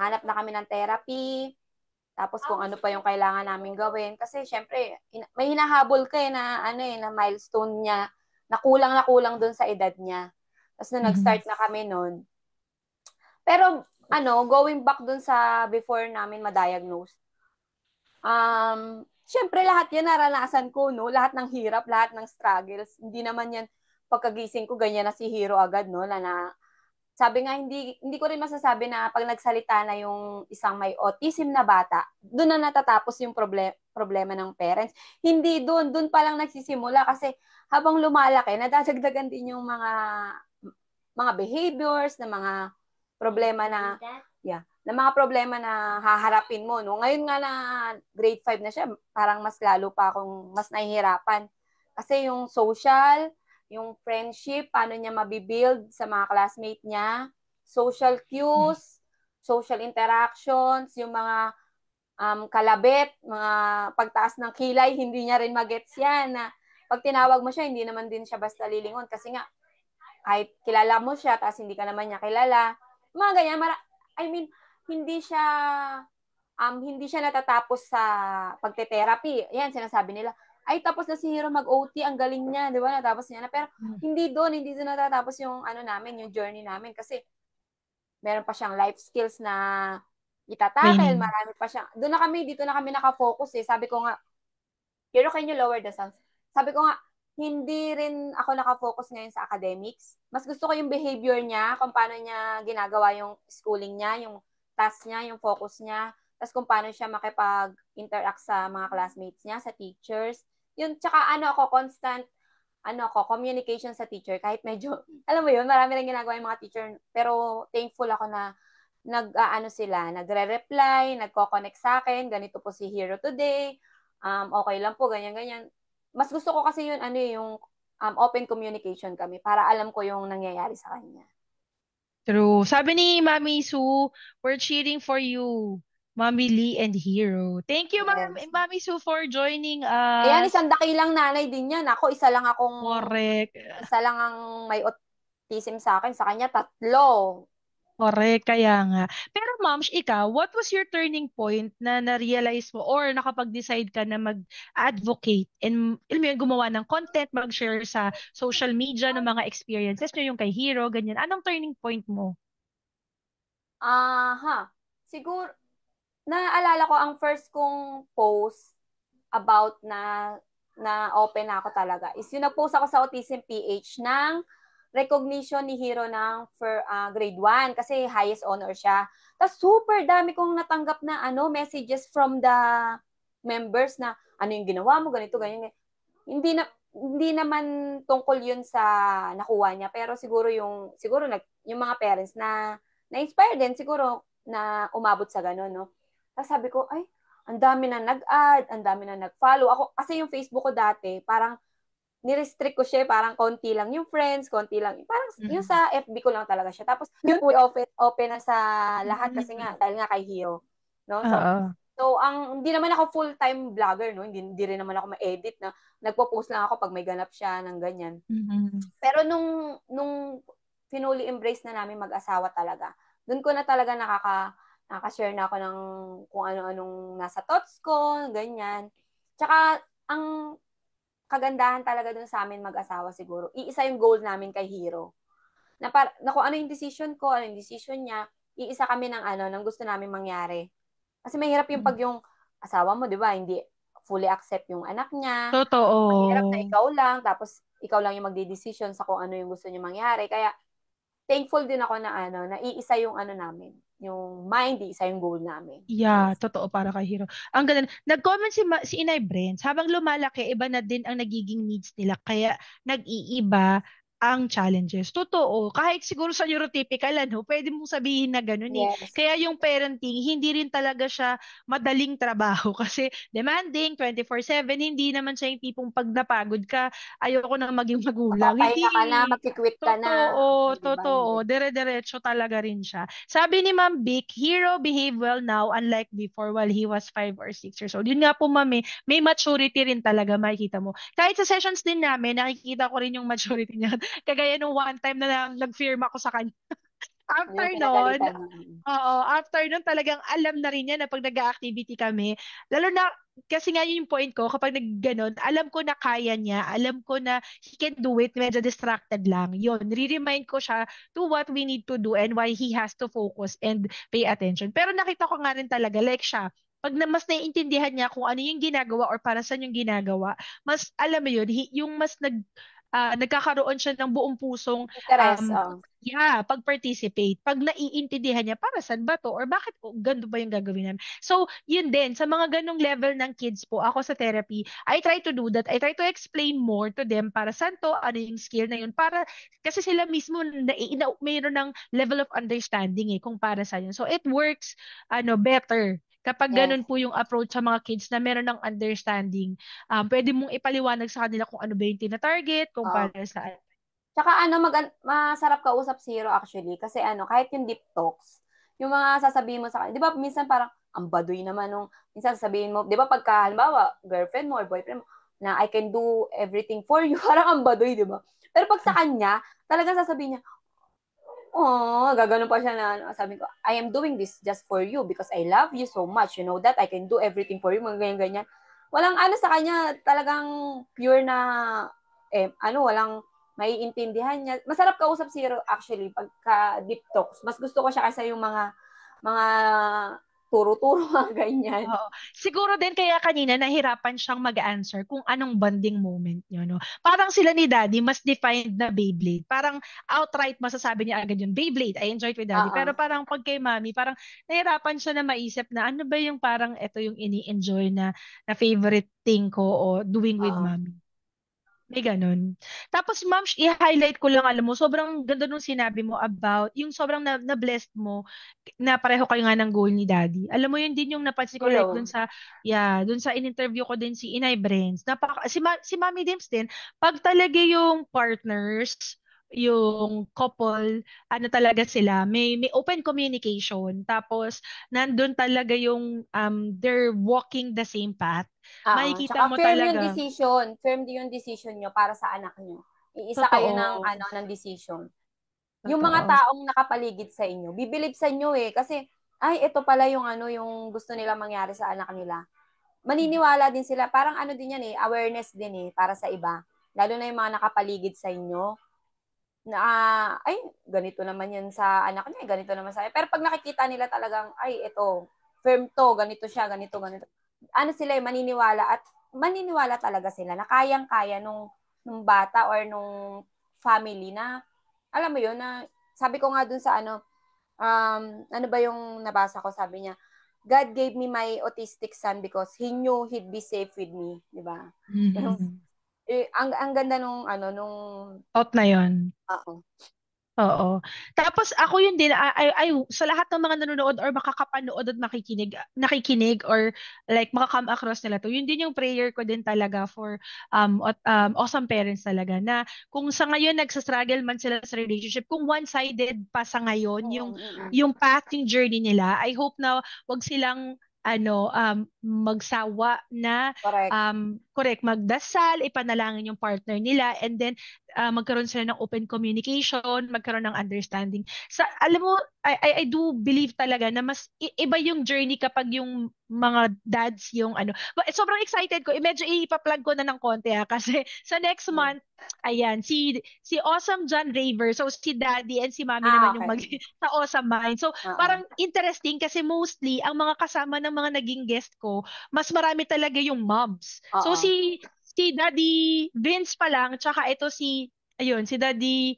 Hanap na kami ng therapy. Tapos, kung ano pa yung kailangan namin gawin. Kasi, syempre, may hinahabol ka na milestone niya, na kulang dun sa edad niya. Tapos, nung nag-start na kami nun. Pero, going back dun sa before namin ma-diagnose, syempre lahat yan naranasan ko, no? Lahat ng hirap, lahat ng struggles. Hindi naman yan pagkagising ko ganyan na si Hero agad, no? Sabi nga, hindi ko rin masasabi na pag nagsalita na yung isang may autism na bata, doon na natatapos yung problema ng parents. Hindi doon pa lang nagsisimula kasi habang lumalaki, nadadagdagan din yung mga behaviors, na mga problema na mga problema na haharapin mo, no? Ngayon nga na grade 5 na siya, parang mas lalo pa akong mas nahihirapan. Kasi yung social, yung friendship, paano niya mabibuild sa mga classmate niya, social cues, social interactions, yung mga kalabit, mga pagtaas ng kilay, hindi niya rin magets yan. Na pag tinawag mo siya, hindi naman din siya basta lilingon. Kasi nga, kahit kilala mo siya, tapos hindi ka naman niya kilala, mga ganyan, hindi siya natatapos sa pagte-therapy. Yan, sinasabi nila, ay, tapos na si Hero mag-OT, ang galing niya, di ba? Natapos niya na. Pero hindi doon natatapos yung namin, yung journey namin. Kasi meron pa siyang life skills na itatakel, marami pa siyang. Dito na kami nakafocus eh. Sabi ko nga, Hero, can you lower the sound? sabi ko nga, hindi rin ako nakafocus ngayon sa academics. Mas gusto ko yung behavior niya, kung paano niya ginagawa yung schooling niya, yung task niya, yung focus niya, tapos kung paano siya makipag-interact sa mga classmates niya, sa teachers. Yun, tsaka constant, communication sa teacher, kahit medyo, alam mo yun, marami rin ginagawa yung mga teacher, pero thankful ako na sila, nagre-reply, nagko-connect sa akin, ganito po si Hero today, okay lang po, ganyan-ganyan. Mas gusto ko kasi yun, yung open communication kami para alam ko yung nangyayari sa kanya. True. Sabi ni Mami Sue, we're cheering for you, Mami Lee and Hero. Thank you, Yes. Mami Sue, for joining Ayan, us. isang dakilang nanay din yan. Ako, Correct. isa lang ang may autism sa akin. Sa kanya, 3. Correct, kaya nga. Pero Moms, ikaw, what was your turning point na na-realize mo or nakapag-decide ka na mag-advocate and alam mo yun, gumawa ng content, mag-share sa social media ng mga experiences nyo, yung kay Hero, ganyan. Anong turning point mo? Siguro, naalala ko ang first kong post about na open na ako talaga is yung nag-post ako sa Autism PH ng recognition ni Hero ng grade 1 kasi highest honor siya. Tapos super dami kong natanggap na messages from the members na ano yung ginawa mo, ganito, ganyan. Hindi naman tungkol yun sa nakuha niya, pero siguro yung mga parents na na-inspire din siguro na umabot sa ganun, no? Tapos sabi ko, ay, ang dami na nag-add, ang dami na nag-follow. Ako, kasi yung Facebook ko dati, parang nirestrict ko siya, parang konti lang yung friends, konti lang. Parang yung sa FB ko lang talaga siya. Tapos yun open na sa lahat kasi nga, dahil nga kay Hero. No? So hindi naman ako full-time vlogger, no? Hindi rin naman ako ma-edit na nagpo-post lang ako pag may ganap siya ng ganyan. Pero nung finally embrace na namin mag-asawa talaga, doon ko na talaga nakaka-share na ako ng kung ano-anong nasa thoughts ko, ganyan. Tsaka, ang kagandahan talaga dun sa amin mag-asawa siguro, iisa yung goal namin kay Hero. Na kung ano yung decision ko, ano yung decision niya, iisa kami ng gusto namin mangyari. Kasi mahirap yung pag yung asawa mo, di ba, hindi fully accept yung anak niya. Totoo. Mahirap na ikaw lang, tapos ikaw lang yung magde-decision sa kung ano yung gusto niya mangyari. Kaya, thankful din ako na iisa yung namin. Yung mind, iisa yung goal namin. Yeah, totoo para kay Hero. Ang ganda. Nag-comment si Inay Brents, habang lumalaki, iba na din ang nagiging needs nila. Kaya nag-iiba ang challenges. Totoo. Kahit siguro sa neurotypical, pwede mong sabihin na ganun eh. Yes. Kaya yung parenting, hindi rin talaga siya madaling trabaho kasi demanding, 24/7, hindi naman siya yung tipong pag napagod ka, ayoko na maging magulang. Papahinga ka na, Hindi. magkikwit ka na. Totoo, Diba? totoo. Dire-diretso talaga rin siya. Sabi ni Ma'am Vic, Hero behave well now unlike before while he was 5 or 6 years old. Yun nga po, Ma'am, may maturity rin talaga, makikita mo. Kahit sa sessions din namin, nakikita ko rin yung maturity niya. Kagaya nung one time na nag-firm ako sa kanya. After Yung nun, pinagalitan mo. after nun talagang alam na rin niya na pag nag-activity kami, lalo na, kasi nga yun yung point ko, kapag nagganon, alam ko na kaya niya, alam ko na he can do it, medyo distracted lang. Yun, re-remind ko siya to what we need to do and why he has to focus and pay attention. Pero nakita ko nga rin talaga, like siya, pag mas naiintindihan niya kung ano yung ginagawa or para saan yung ginagawa, mas, alam mo yun, yung mas nagkakaroon siya ng buong pusong Interest, pag-participate. Pag naiintindihan niya, para saan ba to? Or bakit ganito ba yung gagawin namin? So, yun din, sa mga ganong level ng kids po, ako sa therapy, I try to do that. I try to explain more to them para saan to, ano yung skill na yun. Para, kasi sila mismo, mayroon ng level of understanding kung para saan yun. So, it works, better kapag Yes. ganun po yung approach sa mga kids na meron ng understanding. Pwede mong ipaliwanag sa kanila kung ano ba yung tina-target, kung para saan. Tsaka masarap kausap si Hero actually kasi kahit yung deep talks, yung mga sasabihin mo sa kanya, 'di ba minsan parang ang baduy naman nung minsan sasabihin mo, 'di ba pagka halimbawa girlfriend mo or boyfriend mo na I can do everything for you, parang ang baduy, 'di ba? Pero pag sa kanya, talagang sasabihin niya, oh, gaganon pa siya na sabi ko, I am doing this just for you because I love you so much. You know that I can do everything for you, mga ganyan-ganyan. Walang sa kanya, talagang pure na, walang maiintindihan niya. Masarap kausap si Hero actually pagka deep talks. Mas gusto ko siya kasi yung mga turo-turo mga ganyan. Oo. Siguro din kaya kanina nahirapan siyang mag-answer kung anong bonding moment niyo, no? Parang sila ni Daddy, mas defined na Beyblade. Parang outright masasabi niya agad yun, Beyblade, I enjoyed with Daddy. Oo. Pero parang pag kay Mami, parang nahirapan siya na maisip na ano ba yung parang ito yung ini-enjoy na favorite thing ko o doing with Oo. Mami. May ganun. Tapos ma'am, i-highlight ko lang, alam mo, sobrang ganda nung sinabi mo about yung sobrang na-blessed mo na pareho kayo nga ng goal ni Daddy. Alam mo, yun din yung napansin ko like Hello. dun sa in-interview ko din si Inay Brains. Si Mami Dims din, pag talaga yung partners, yung couple, ano talaga sila, may open communication. Tapos, nandun talaga yung they're walking the same path. Oo. Makikita Tsaka mo firm yung talaga. decision. Firm din yung decision nyo para sa anak nyo. Iisa kayo ng, Totoo. ng decision. Yung mga Totoo. taong nakapaligid sa inyo, bibilib sa inyo eh. Kasi, ay, ito pala yung yung gusto nila mangyari sa anak nila. Maniniwala din sila. Parang ano din yan eh, awareness din eh, para sa iba. Lalo na yung mga nakapaligid sa inyo. Na, ay, ganito naman yan sa anak niya, ganito naman sa akin. Pero pag nakikita nila talagang, ay, ito, firm to, ganito siya, ganito, ganito. Ano sila eh, maniniwala talaga sila na kayang-kaya nung bata or nung family na, alam mo yun, na sabi ko nga dun sa ano ba yung nabasa ko, sabi niya, God gave me my autistic son because he knew he'd be safe with me, di ba? Mhm. Ang ganda nung Out na yon. oo. Oo. Tapos ako yun din, sa lahat ng mga nanonood or makakapanood at nakikinig or like makakam across nila to, yun din yung prayer ko din talaga for awesome parents talaga na kung sa ngayon nagsastruggle man sila sa relationship, kung one-sided pa sa ngayon yung Mm. yung path, yung journey nila, I hope na wag silang magsawa na Correct. correct, magdasal, ipanalangin yung partner nila, and then magkaroon sila ng open communication, magkaroon ng understanding. Alam mo, I do believe talaga na mas iba yung journey kapag yung mga dads yung But sobrang excited ko. Medyo ipa-plug ko na ng konti kasi sa next month, ayan, si Awesome John Raver. So si Daddy and si Mommy naman yung Okay. sa Awesome Mind. So Oo. parang interesting kasi mostly ang mga kasama ng mga naging guest ko, mas marami talaga yung moms. So Oo. si Daddy Vince pa lang, tsaka ito si Daddy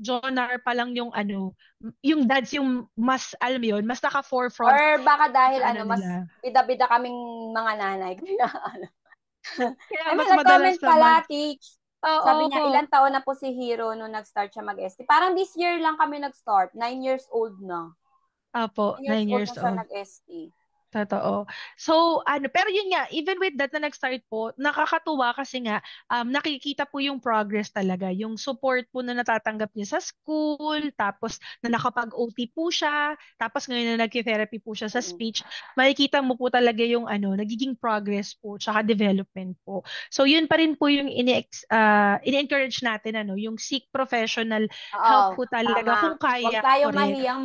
Jonar pa lang yung dads yung mas, alam mo yun, mas naka-forefront Or baka dahil sa mas nila. bida-bida kaming mga nanay. Kaya Kaya Ay, may mas madalas nag-comment naman. pala, Teach. Sabi niya, Oo. ilang taon na po si Hero nung nag-start siya mag-ST. Parang this year lang kami nag-start. 9 years old na. Apo, 9 years 9 old na years siya old. nag-ST. Totoo. So, pero yun nga, even with that na nag-start po, nakakatuwa kasi nga, nakikita po yung progress talaga. Yung support po na natatanggap niya sa school, tapos na nakapag-OT po siya, tapos ngayon na nag-therapy po siya sa speech, makikita mo po talaga yung nagiging progress po, tsaka development po. So, yun pa rin po yung ini-encourage natin, yung seek professional help Oo, po talaga tama. kung Huwag kaya, tayong correct. mahiyang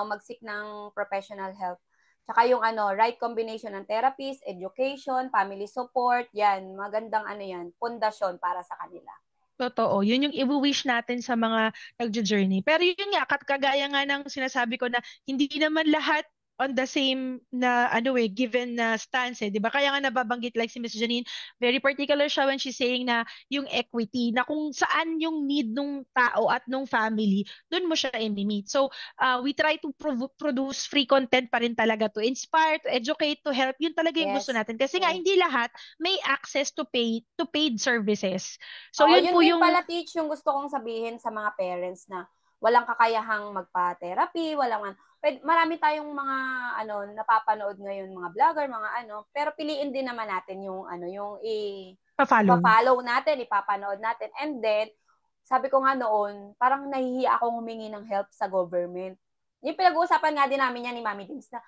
mag-seek ng professional help. Tsaka yung right combination ng therapist, education, family support, yan, magandang yan, pundasyon para sa kanila. Totoo. Yun yung i-wish natin sa mga nagjo-journey. Pero yun nga, kagaya nga ng sinasabi ko na hindi naman lahat on the same na given na stance 'di ba? Kaya nga nababanggit like si Miss Janine, very particular siya when she's saying na yung equity, na kung saan yung need nung tao at nung family, doon mo siya i-meet. So, we try to produce free content pa rin talaga to inspire, to educate, to help. Yun talaga yung gusto Yes. natin. Kasi nga hindi lahat may access to paid services. So Oo, yun yun po din yung pala, Teach, yung gusto kong sabihin sa mga parents na walang kakayahang magpa-therapy, marami tayong mga napapanood ngayon, mga vlogger, mga pero piliin din naman natin yung yung pa-follow. ipa-follow natin, ipapanood natin. And then, sabi ko nga noon, parang nahihiya akong humingi ng help sa government. Yung pinag-uusapan nga din namin yan ni Mami Dims na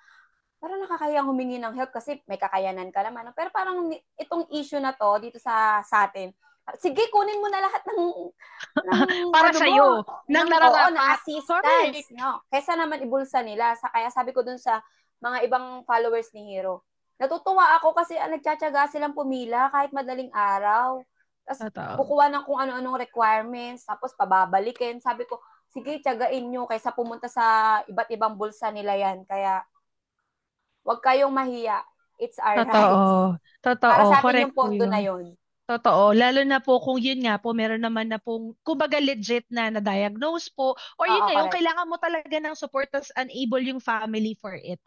parang nakakayang humingi ng help kasi may kakayanan ka naman. Pero parang itong issue na to dito sa atin, sige, kunin mo na lahat ng Para sa iyo nang ng nararapat. assistance, Correct. no? Kaysa naman ibulsa nila. Kaya sabi ko dun sa mga ibang followers ni Hero, natutuwa ako kasi nagtsatsaga silang pumila kahit madaling araw. Tapos Totoo. kukuha ng kung ano-anong requirements, tapos pababalikin. Sabi ko, sige, tsagain nyo kaysa pumunta sa iba't ibang bulsa nila yan. Kaya Wag kayong mahiya. It's our rights. Totoo. Para Totoo. sa atin Correct yung po pondo na yun. yun. Totoo, lalo na po kung yun nga po, meron naman na pong, kumbaga legit na na-diagnose po, or yun Oo, nga, yung correct. kailangan mo talaga ng support, tas unable yung family for it.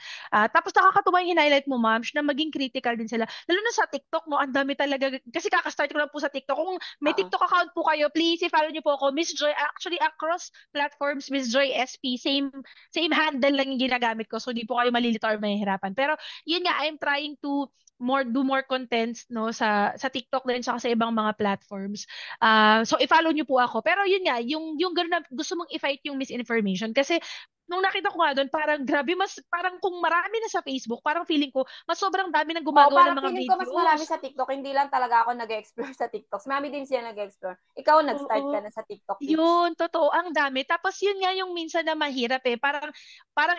Tapos nakakatuwa yung highlight mo, ma'am, na maging critical din sila. Lalo na sa TikTok, no, ang dami talaga, kasi kakastart ko lang po sa TikTok. Kung may Oo. TikTok account po kayo, please, i-follow niyo po ako, Miss Joy, actually, across platforms, Miss Joy SP, same handle lang yung ginagamit ko, so di po kayo malilito or mahihirapan. Pero, yun nga, I'm trying to do more contents no sa TikTok din saka sa ibang mga platforms. So i-follow niyo po ako. Pero yun nga, yung gano'n na gusto mong i-fight yung misinformation kasi nung nakita ko nga doon, parang grabe, mas parang kung marami na sa Facebook, parang feeling ko mas sobrang dami nang Oo, gumagawa ng parang mga feeling ko mas marami videos. sa TikTok. Hindi lang talaga ako nag-explore sa TikTok. Marami din siya nag-explore. Ikaw, nag-start ka Oo. na sa TikTok, Peach. Yun, totoo, ang dami. Tapos yun nga yung minsan na mahirap eh. Parang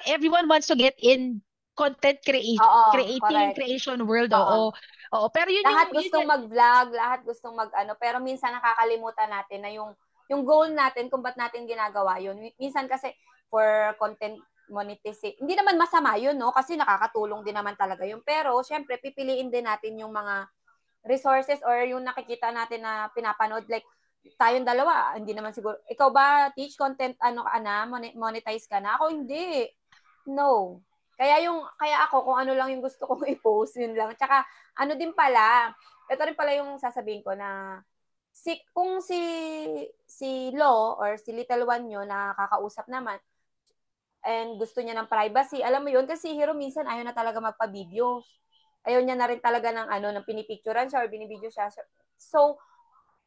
everyone wants to get in content Oo, creating correct. creation world. Oo. Oo. Oo, pero Lahat yun gustong mag-vlog, lahat gustong mag-ano, pero minsan nakakalimutan natin na yung goal natin kung ba't natin ginagawa yun. Minsan kasi for content monetization, hindi naman masama yun, no? Kasi nakakatulong din naman talaga yun. Pero, syempre, pipiliin din natin yung mga resources or yung nakikita natin na pinapanood. Like, tayong dalawa, hindi naman siguro. Ikaw ba, teach content, ano ka na, monetize ka na? Ako, hindi. No. Kaya ako, kung ano lang yung gusto kong i-post, yun lang. Tsaka, ano din pala, ito rin pala yung sasabihin ko na, kung si Lo or si Little One nyo na kakausap naman, and gusto niya ng privacy, alam mo yun, kasi si Hero minsan ayaw na talaga magpa-videos. Ayaw niya na rin talaga ng pinipicturean siya or binibideo siya. So,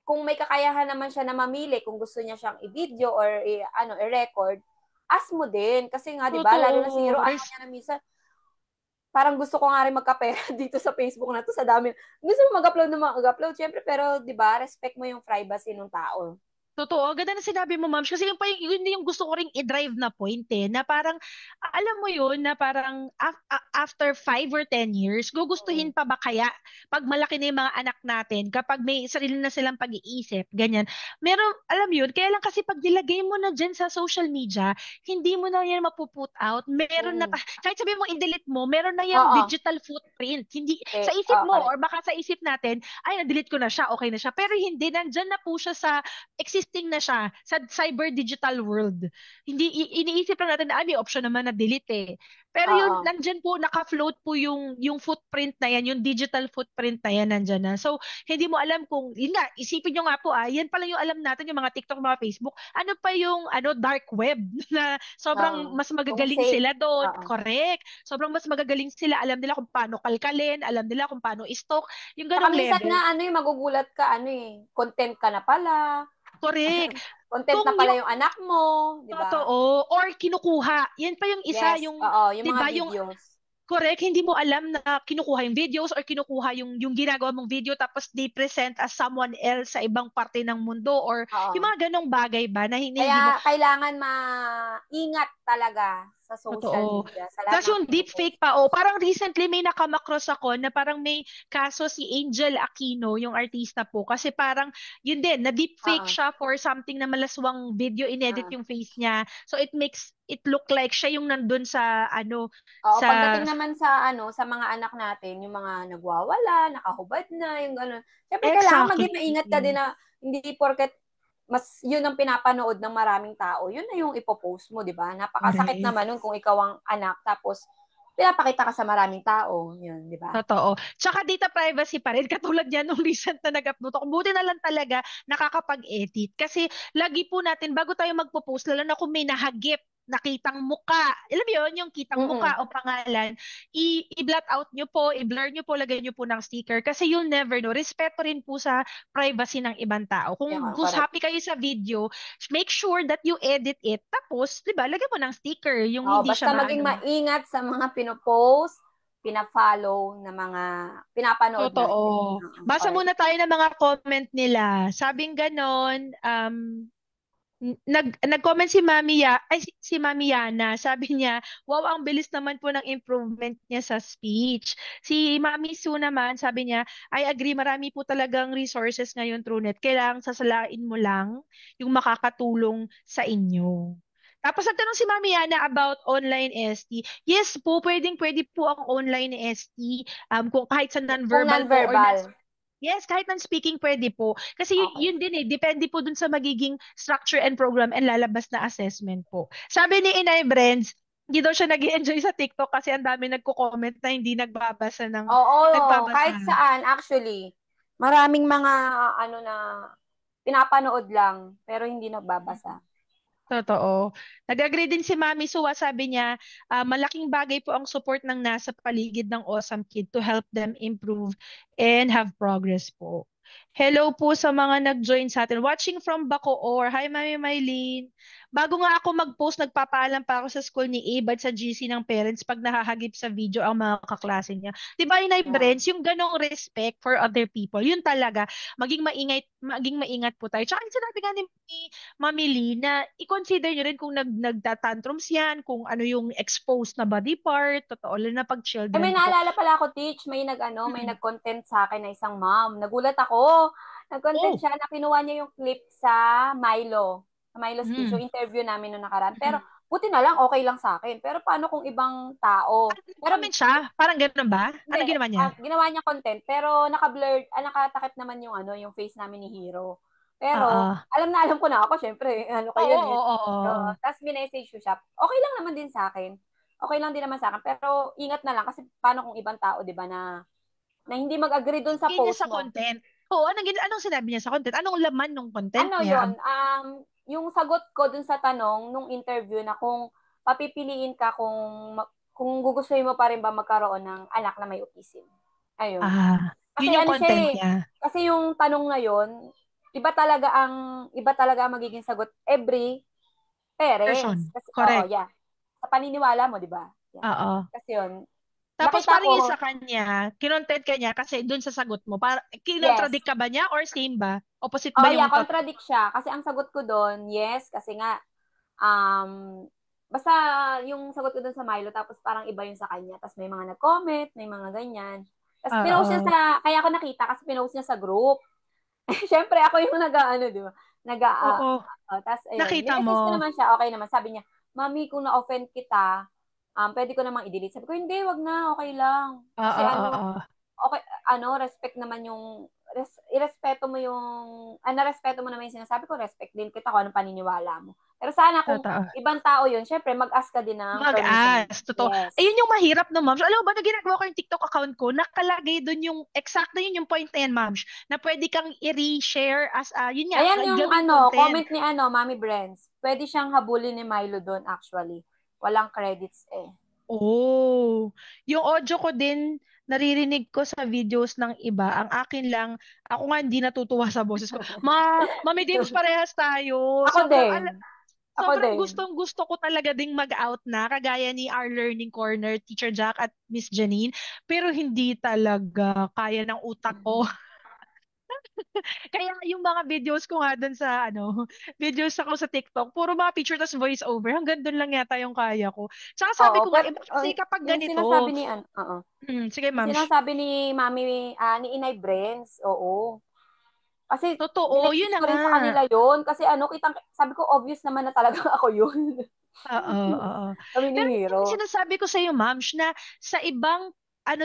kung may kakayahan naman siya na mamili kung gusto niya siyang i-video or i-record, ask mo din. Kasi nga, di ba, lalo na si totoo. Hero, ayaw niya na minsan, parang gusto ko nga rin magkapera dito sa Facebook na to sa dami. Gusto mo mag-upload na mag-upload, syempre, pero di ba, respect mo yung privacy ng tao. Totoo, ang ganda na sinabi mo, ma'am. Kasi yun yung gusto ko ring i-drive na point eh, na parang, alam mo yun, na parang after 5 or 10 years, gugustuhin pa ba kaya pag malaki na yung mga anak natin, kapag may sarili na silang pag-iisip, ganyan. Meron, alam yun, kaya lang kasi pag nilagay mo na dyan sa social media, hindi mo na yan mapuput out. Meron na, Mm. kahit sabi mo i-delete mo, meron na yung Oo. digital footprint. Hindi, sa isip mo, Correct. or baka sa isip natin, ay, na-delete ko na siya, okay na siya. Pero hindi, nandyan na po siya sa existing na siya sa cyber digital world. Hindi iniisip lang natin na may option naman na delete eh. Pero yun Oo. nandiyan po naka-float po yung footprint na yan, yung digital footprint na yan nandiyan na. So hindi mo alam kung yun nga, isipin nyo nga po yan pala yung alam natin yung mga TikTok, mga Facebook. Ano pa yung dark web na sobrang mas Kung magagaling safe. sila doon. Oo. Correct. Sobrang mas magagaling sila. Alam nila kung paano kalkalin, alam nila kung paano i-stalk. Yung Saka ganong minsan level. nga, magugulat ka, content ka na pala. Correct. Content Kung na pala yung yung anak mo, di ba? totoo, or kinukuha. Yan pa yung isa, Yes, yung, oo, yung 'di mga ba, yung videos. correct, hindi mo alam na kinukuha yung videos or kinukuha yung ginagawa mong video tapos they present as someone else sa ibang parte ng mundo or yung Oo. mga ganong bagay ba na hindi mo Kaya kailangan maingat talaga sa social totoo. media, sa lahat Tapos ng yung pinopost deepfake pa, mo. parang recently may nakamakros ako na parang may kaso si Angel Aquino, yung artista po, kasi parang yun din, na deepfake Oo. siya for something na malaswang video, inedit Oo. yung face niya. So it makes it look like siya yung nandun sa Oo, sa pagdating naman sa mga anak natin, yung mga nagwawala, nakahubad na, yung gano'n. Siyempre kailangan exactly. maging maingat ka din na hindi porket mas yun ang pinapanood ng maraming tao, yun na yung ipopost mo, di ba? Napakasakit Correct. naman nun kung ikaw ang anak, tapos pinapakita ka sa maraming tao, yun, di ba? Totoo. Tsaka data privacy pa rin. Katulad yan nung recent na nag-upload ako. Buti na lang talaga nakakapag-edit. Kasi lagi po natin, bago tayo magpo-post, lalo na kung may nahagip, nakitang muka. Alam mo yun, yung kitang muka Mm-mm. o pangalan, i-blot out nyo po, i-blur nyo po, lagay nyo po ng sticker. Kasi you'll never know. Respeto rin po sa privacy ng ibang tao. Kung Yan, gusto correct. happy kayo sa video, make sure that you edit it. Tapos, di ba, lagyan mo ng sticker, yung Oo, hindi basta siya maging maano. maingat sa mga pinopost, pina-follow na mga pinapanood natin. Totoo. Oo, Basa correct. muna tayo ng mga comment nila. Sabing ganon, nag-comment si si Mami Yana. Sabi niya, wow, ang bilis naman po ng improvement niya sa speech. Si Mami Sue naman, sabi niya, I agree, marami po talagang resources ngayon, TrueNet. Kailangang sasalain mo lang yung makakatulong sa inyo. Tapos nagtanong si Mami Yana about online ST. Yes po, pwede po ang online ST. Kung kahit sa Kung non-verbal po or non-verbal. yes, kahit non-speaking pwede po. Kasi Okay. yun din depende po dun sa magiging structure and program and lalabas na assessment po. Sabi ni Inay Brens, hindi daw siya nag-enjoy sa TikTok kasi ang dami nagko-comment na hindi Oo, kahit nagpapasa. saan actually. Maraming mga ano na pinapanood lang pero hindi nagbabasa. Totoo. Nag-agree din si Mami Suwa, sabi niya, malaking bagay po ang support ng nasa paligid ng Awesome Kid to help them improve and have progress po. Hello po sa mga nag-join sa atin. Watching from Bacoor. Hi, Mami Maylene. Bago nga ako mag-post, nagpapaalam pa ako sa school ni Abe at sa GC ng parents pag nahahagip sa video ang mga kaklase niya. Di ba, Inay Yeah. Brents, yung ganong respect for other people, yun talaga, maging maingat po tayo. Tsaka yung sinabi nga ni Mami Lee, na i-consider nyo rin kung nagtatantrums yan, kung ano yung exposed na body part, totoo lang na pag Ay, may children po. naalala pala ako, Teach, may Mm. nag-content sa akin na isang mom. Nagulat ako. Nag-content Oh. siya na kinuha niya yung clip sa Milo. Sa Milo's Kids, Mm. yung interview namin noong nakaraan. Pero, Mm. buti na lang, okay lang sa akin. Pero paano kung ibang tao? Pero, Comment siya? Parang ganun ba? hindi, Ano ginawa niya? ginawa niya content, pero naka-blurred, nakatakip naman yung yung face namin ni Hero. Pero, Oo. alam ko na ako, syempre, ano Oo, kayo, oo, oo, oo. tapos minessage ko siya. Okay lang naman din sa akin. Okay lang din naman sa akin. Pero, ingat na lang, kasi paano kung ibang tao, di ba, na hindi mag-agree dun sa Hindi niya post sa mo. content. Oo, anong sinabi niya sa content? Anong laman ng content Ano niya? yon yung sagot ko dun sa tanong nung interview na kung papipiliin ka kung gugustuhin mo pa rin ba magkaroon ng anak na may autism. Ayun. Kasi Yun yung ano siya content eh, niya. kasi yung tanong na yon, iba talaga ang magiging sagot every parents. Person. Kasi oo, Correct. yeah. Sa paniniwala mo, 'di ba? Yeah. Oo. Kasi yun, Tapos nakita parang yung ko, sa kanya, kinontent ka niya kasi dun sa sagot mo. yes. Kinontradict ka ba niya or same ba? Opposite ba Oh, yung yeah, contradict siya kasi ang sagot ko doon, yes, kasi nga basta yung sagot ko doon sa Milo tapos parang iba yung sa kanya. Tapos may mga nag-comment, may mga ganyan. Tapos pinost niya Oo. kaya ako nakita kasi pinost niya sa group. Siyempre, ako yung di ba? Oo. Tapos, ayun, Nakita minessage ko mo. naman siya, okay naman. Sabi niya, Mami, kung na-offend kita, pwede ko namang i-delete. Sabi ko, hindi, wag na, okay lang. Kasi Oo, oo. okay, respect naman irespeto mo narespeto mo naman yung sinasabi ko, respect din kita kung anong paniniwala mo. Pero sana kung Totoo. ibang tao yun, syempre, mag-ask ka din ng permission. Mag-ask. Totoo. Yes. Ayun yung mahirap no, ma'am. Alam mo ba, na ginagawa ko yung TikTok account ko, nakalagay doon yung, exact yun yung point na yan, ma'am, na pwede kang i-reshare as, yun nga, Ayan yung gawing content. comment ni Mami Brens. Pwede siyang habulin ni Milo doon actually. Walang credits eh. Oh, yung audio ko din, naririnig ko sa videos ng iba. Ang akin lang, ako nga hindi natutuwa sa boses ko. Mami Dims, parehas tayo. Ako din. Ako Sobrang din. gustong-gusto ko talaga ding mag-out na, kagaya ni our Learning Corner, Teacher Jack at Miss Janine. Pero hindi talaga kaya ng utak ko. Kaya yung mga videos ko nga dun sa videos ako sa TikTok, puro mga picture tas voice over. Hanggang dun lang yata yung kaya ko. Tsaka sabi Oo, ko nga, pero iba kasi kapag yung sinasabi ganito, ni sige yung ma'am, sinasabi ni Mami ni Inay Brens, oo. Kasi totoo, yun minessage na ko rin nga. sa kanila yon kasi sabi ko obvious naman na talaga ako yun. Oo, oo. Kami ni Pero yun yung Hero. sinasabi ko sa iyo, ma'am, na sa ibang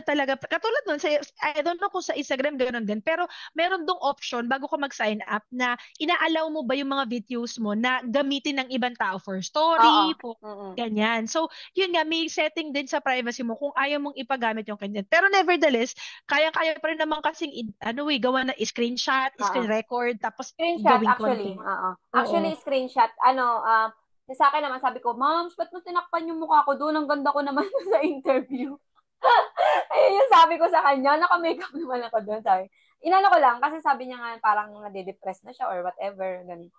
talaga, katulad nun, I don't know kung sa Instagram gano'n din, pero meron dong option bago ka mag-sign up na inaalaw mo ba yung mga videos mo na gamitin ng ibang tao for Oo. story, for Mm-mm. ganyan. So, yun nga, may setting din sa privacy mo kung ayaw mong ipagamit yung content. Pero nevertheless, kaya-kaya pa rin naman kasing, gawa na screenshot, Oo. screen record, tapos Screenshot gawing actually. content. Oo. Oo. Actually screenshot sa akin naman sabi ko, "Ma'am, ba't mo tinakpan yung mukha ko doon? Ang ganda ko naman sa interview." Ayun yung sabi ko sa kanya, naka-makeup naman ako doon, sabi. Inano ko lang kasi sabi niya nga parang nade-depress na siya or whatever, ganun.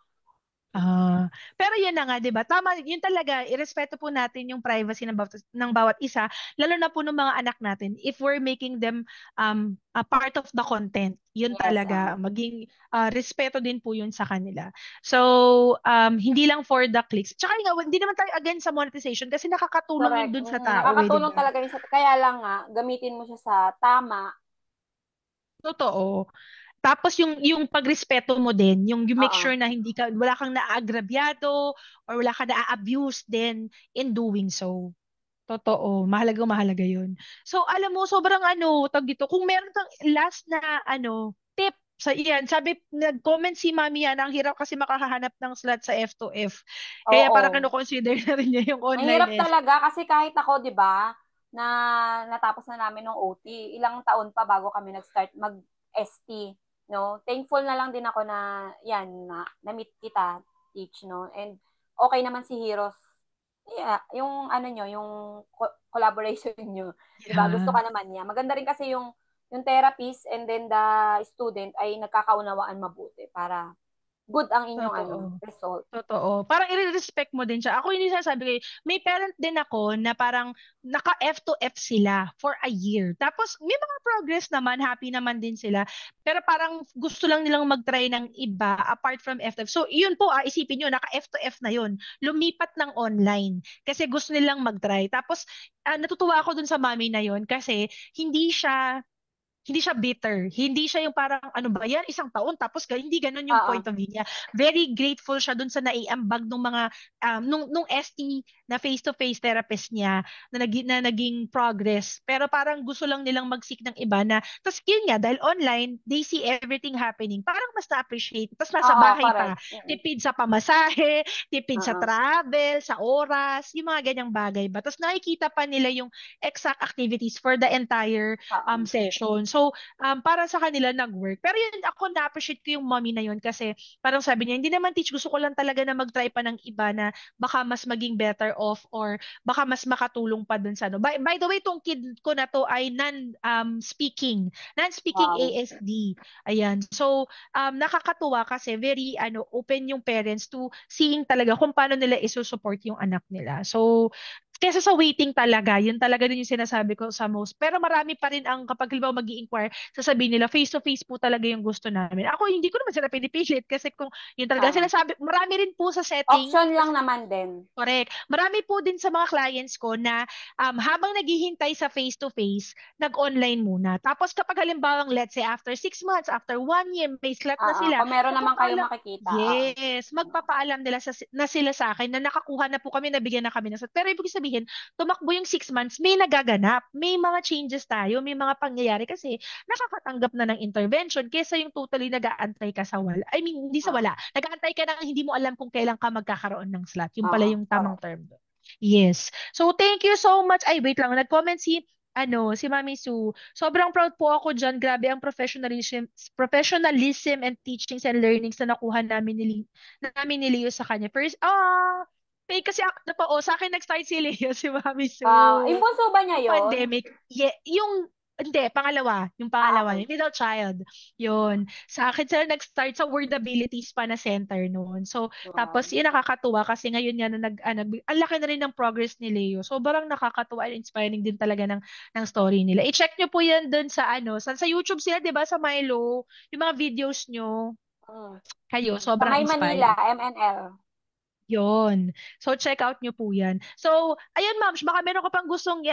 Pero yun na nga, 'di ba? Tama, yun talaga, irespeto po natin yung privacy ng bawat isa, lalo na po ng mga anak natin. If we're making them a part of the content, yun Yes, talaga, maging respeto din po yun sa kanila. So, hindi lang for the clicks. Tsaka nga, hindi naman tayo against sa monetization kasi nakakatulong yun correct. dun sa tao, eh, 'di Nakakatulong ba? talaga yun kaya lang nga, gamitin mo siya sa tama. Totoo. Tapos yung pagrespeto mo din, yung you make Oo. sure na wala kang naagrabyado or wala kang na-abuse din in doing so. Totoo, mahalaga 'yun. So alam mo sobrang tawag dito, kung meron kang last na tip sa iyan, sabi nag-comment si Mami yan, ang hirap kasi makakahanap ng slot sa F2F. Kaya parang Oo. consider na rin niya yung online Mahirap lesson. talaga kasi kahit ako, 'di ba, na natapos na namin ng OT, ilang taon pa bago kami nag-start mag-ST, no? Thankful na lang din ako na yan na-meet kita, Teach, no? And okay naman si Heroes. Yeah, yung nyo, yung collaboration nyo, 'di ba? Gusto Yeah, ka naman niya. Maganda rin kasi yung therapist and then the student ay nagkakaunawaan mabuti para good ang inyong totoo. result. Totoo. Parang i-respect mo din siya. Ako yung sinasabi ko, may parent din ako na parang naka F to F sila for a year. Tapos may mga progress naman, happy naman din sila. Pero parang gusto lang nilang mag-try ng iba apart from F to F. So yun po, isipin nyo, naka F to F na yun. Lumipat ng online kasi gusto nilang mag-try. Tapos natutuwa ako dun sa mami na yun kasi hindi siya bitter. Hindi siya yung parang, ano ba yan, isang taon, tapos hindi ganun yung Oo. point of view niya. Very grateful siya dun sa naiambag nung mga, nung ST na face-to-face therapist niya na naging progress. Pero parang gusto lang nilang mag-seek ng iba na, tapos yun nga, dahil online, they see everything happening. Parang mas na-appreciate. Tapos nasa Oo, bahay pa, correct. Mm. tipid sa pamasahe, tipid sa Oo. travel, sa oras, yung mga ganyang bagay ba. Tapos nakikita pa nila yung exact activities for the entire Oo. session. So, para sa kanila nag-work. Pero yun, ako na-appreciate ko yung mommy na yun kasi parang sabi niya, hindi naman teach, gusto ko lang talaga na mag-try pa ng iba na baka mas maging better off or baka mas makatulong pa dun sa ano. By the way, tong kid ko na to ay non-speaking Wow. ASD. Ayan. So, nakakatuwa kasi very open yung parents to seeing talaga kung paano nila iso-support yung anak nila. So, kesa sa waiting talaga, yun talaga din yung sinasabi ko sa most. Pero marami pa rin ang kapag halimbawa mag-i-inquire, sasabihin nila face-to-face po talaga yung gusto namin. Ako hindi ko naman sila pinipilit kasi kung yun talaga Oo. sinasabi, marami rin po sa setting. Option lang naman din. Correct. Marami po din sa mga clients ko na habang naghihintay sa face-to-face, nag-online muna. Tapos kapag halimbawa, let's say after 6 months, after 1 year, may slot na Oo. sila, Kung meron naman kayo magpapaalam, makikita. Oo. yes, magpapaalam nila na sila sa akin na nakakuha na po kami, nabigyan na kami ng slot. Pero ibig sabihin, tumakbo yung 6 months, may nagaganap, may mga changes tayo, may mga pangyayari kasi nakakatanggap na ng intervention kesa yung totally nag-aantay ka sa wala. I mean, hindi sa Oo. wala. Nag-aantay ka na hindi mo alam kung kailan ka magkakaroon ng slot. Yung pala Oo. yung tamang Correct. term doon. Yes. So, thank you so much. Ay, wait lang. Nag-comment si Mami Sue. Sobrang proud po ako dyan. Grabe ang professionalism and teachings and learnings na nakuha namin ni Leo sa kanya. First, kasi sa akin nag-start si Leo, si Mami Yung Sue. bunso ba niya Yung yon? pandemic, hindi, yung pangalawa, Okay. yung middle child. Yun. Sa akin sila nag-start sa Word Abilities pa na center noon. So, Wow. tapos yun nakakatuwa kasi ngayon nga na ang laki na rin ng progress ni Leo. Sobrang nakakatuwa and inspiring din talaga ng story nila. I-check nyo po yan dun sa sa YouTube sila, 'di ba, sa Milo, yung mga videos nyo. Mm. Kayo, Sa sobrang May Manila, inspiring. MNL. Yun. So, check out nyo po yan. So, ayun, ma'am, baka meron ka pang gustong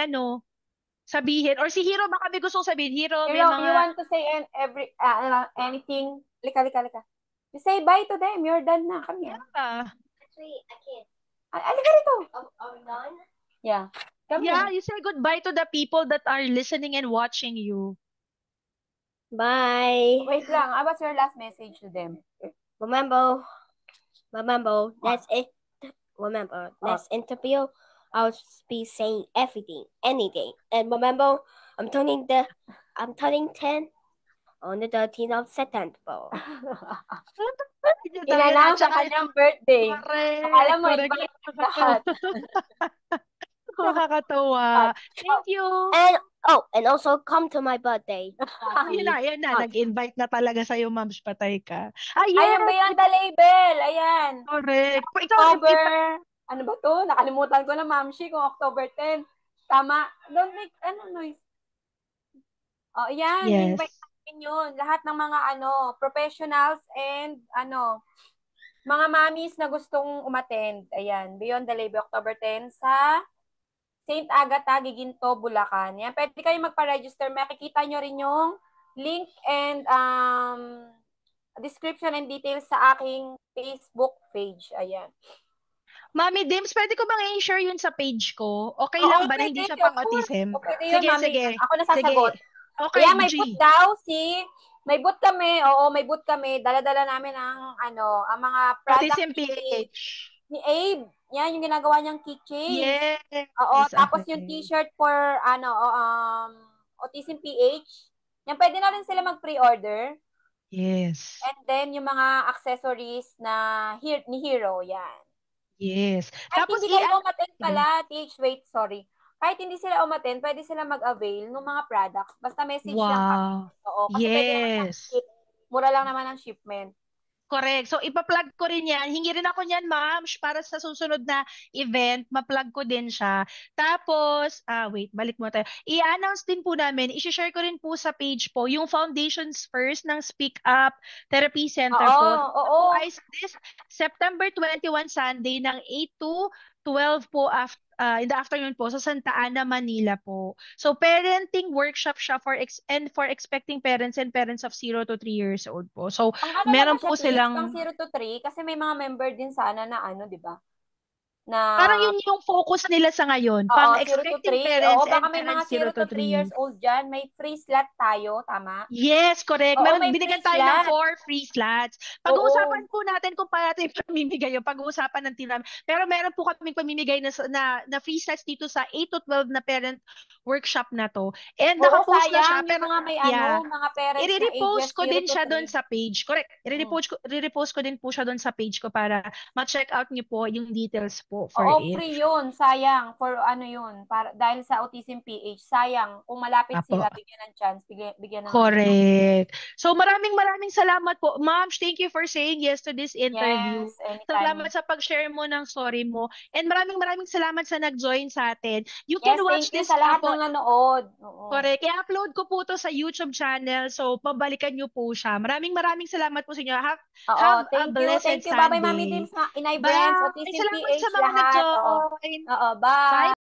sabihin. Or si Hero, baka may gustong sabihin. Hero, may You mga, want to say anything? Lika, lika, lika. You say bye to them. You're done na. Come here. yeah. Actually, I can't. Alika rito. Are we done? Yeah. Come Yeah, here. you say goodbye to the people that are listening and watching you. Bye. Wait lang. What's your last message to them? Remember, that's it. Remember, next interview, I'll be saying everything, anything. And remember, I'm turning 10 on the 13th of September. In-announce ang Tsaka, kanyang birthday. Akala correct, mo, correct. invite lahat. Nakakatawa. Thank you. And also come to my birthday. Yan na. Nag-invite na talaga sa'yo, Mams. Patay ka. Ayan, Beyond the Label. Ayan. Correct. October, ano ba to? Nakalimutan ko na, Mamshi, kung October 10. Tama. Don't make, noise. Ayan. Yes. Invite natin yun. Lahat ng mga, professionals and, mga mommies na gustong umattend. Ayan. Beyond the Label, October 10 sa St. Agatha, Giginto, Bulacan. Yan. Pwede kayo magpa-register. Makikita nyo rin yung link and description and details sa aking Facebook page. Ayan. Mami Dims, pwede ko bang i-share yun sa page ko? Okay Oo, lang ba na pwede. hindi siya Of pang course. autism? O, pwede yun, Sige, mami. sige. Ako na Sige. sasagot. Okay, Kaya may G. boot daw, may boot kami. Oo, may boot kami. Dala-dala namin ang mga product Autism PH. ni Abe. Yan, yung ginagawa niyang keychains. Yes. Oo, tapos yung Okay. t-shirt for, Autism PH. Yan, pwede na rin sila mag-pre-order. Yes. And then, yung mga accessories ni Hero, yan. Yes. Kahit Tapos hindi kayo umattend pala, TH, wait, sorry. Kahit hindi sila umattend, pwede sila mag-avail ng mga products. Basta message lang kami. Wow. Oo, kasi pwede naman siyang Yes. ship. Mura lang naman ang shipment. Correct. So, ipa-plug ko rin yan. Hingi rin ako niyan, ma'am, para sa susunod na event, ma-plug ko din siya. Tapos, wait, balik mo tayo. I-announce din po namin, i-share ko rin po sa page po, yung Foundations First ng Speak Up Therapy Center po. Oo. Ay, this September 21, Sunday, ng 8 to 12 po in the afternoon po sa Santa Ana, Manila po. So, parenting workshop siya for expecting parents and parents of 0 to 3 years old po. So, meron po silang pang 0 to 3 kasi may mga member din sana na di ba? Na parang yun yung focus nila sa ngayon, Oo, pang 0 to expecting 3. parents Oo, baka and may mga parents 0 to 0 to 3 years 3. old dyan. May free slot tayo, tama? Yes, correct. Oo, Meron may binigyan free tayo ng slot. 4 free slots. Oo. Pag-uusapan po natin kung paano natin pamimigay yung pag-uusapan ng team namin. Pero meron po kaming pamimigay na free slots dito sa 8 to 12 na parent workshop na to. And Oo, nakapost na siya. sayang yung Pero mga may yeah. mga parents na I-repost ages ko 0 din to siya 3. doon sa page. Correct. I-repost ko din po siya doon sa page ko para ma-check out niyo po yung details po for Oo, it. free yun. Sayang. For yun. Dahil sa Autism PH. Sayang. Kung malapit Apo. sila, bigyan ng chance. Bigyan ng Correct. So maraming salamat po. Ma'am, thank you for saying yes to this interview. Yes, anytime. Salamat sa pag-share mo ng story mo. And maraming salamat sa nag-join sa atin. You can watch thank you this sa lahat po. ng nanood. Oo. Correct. I-upload ko po to sa YouTube channel. So, pabalikan nyo po siya. Maraming salamat po sa inyo. Have a blessed Thank you. Bye-bye, Mami Sunday. Dims, Inay Bye. Brands, Autism Salamat PH, sa mga lahat. nag-join. Oo, bye. Bye.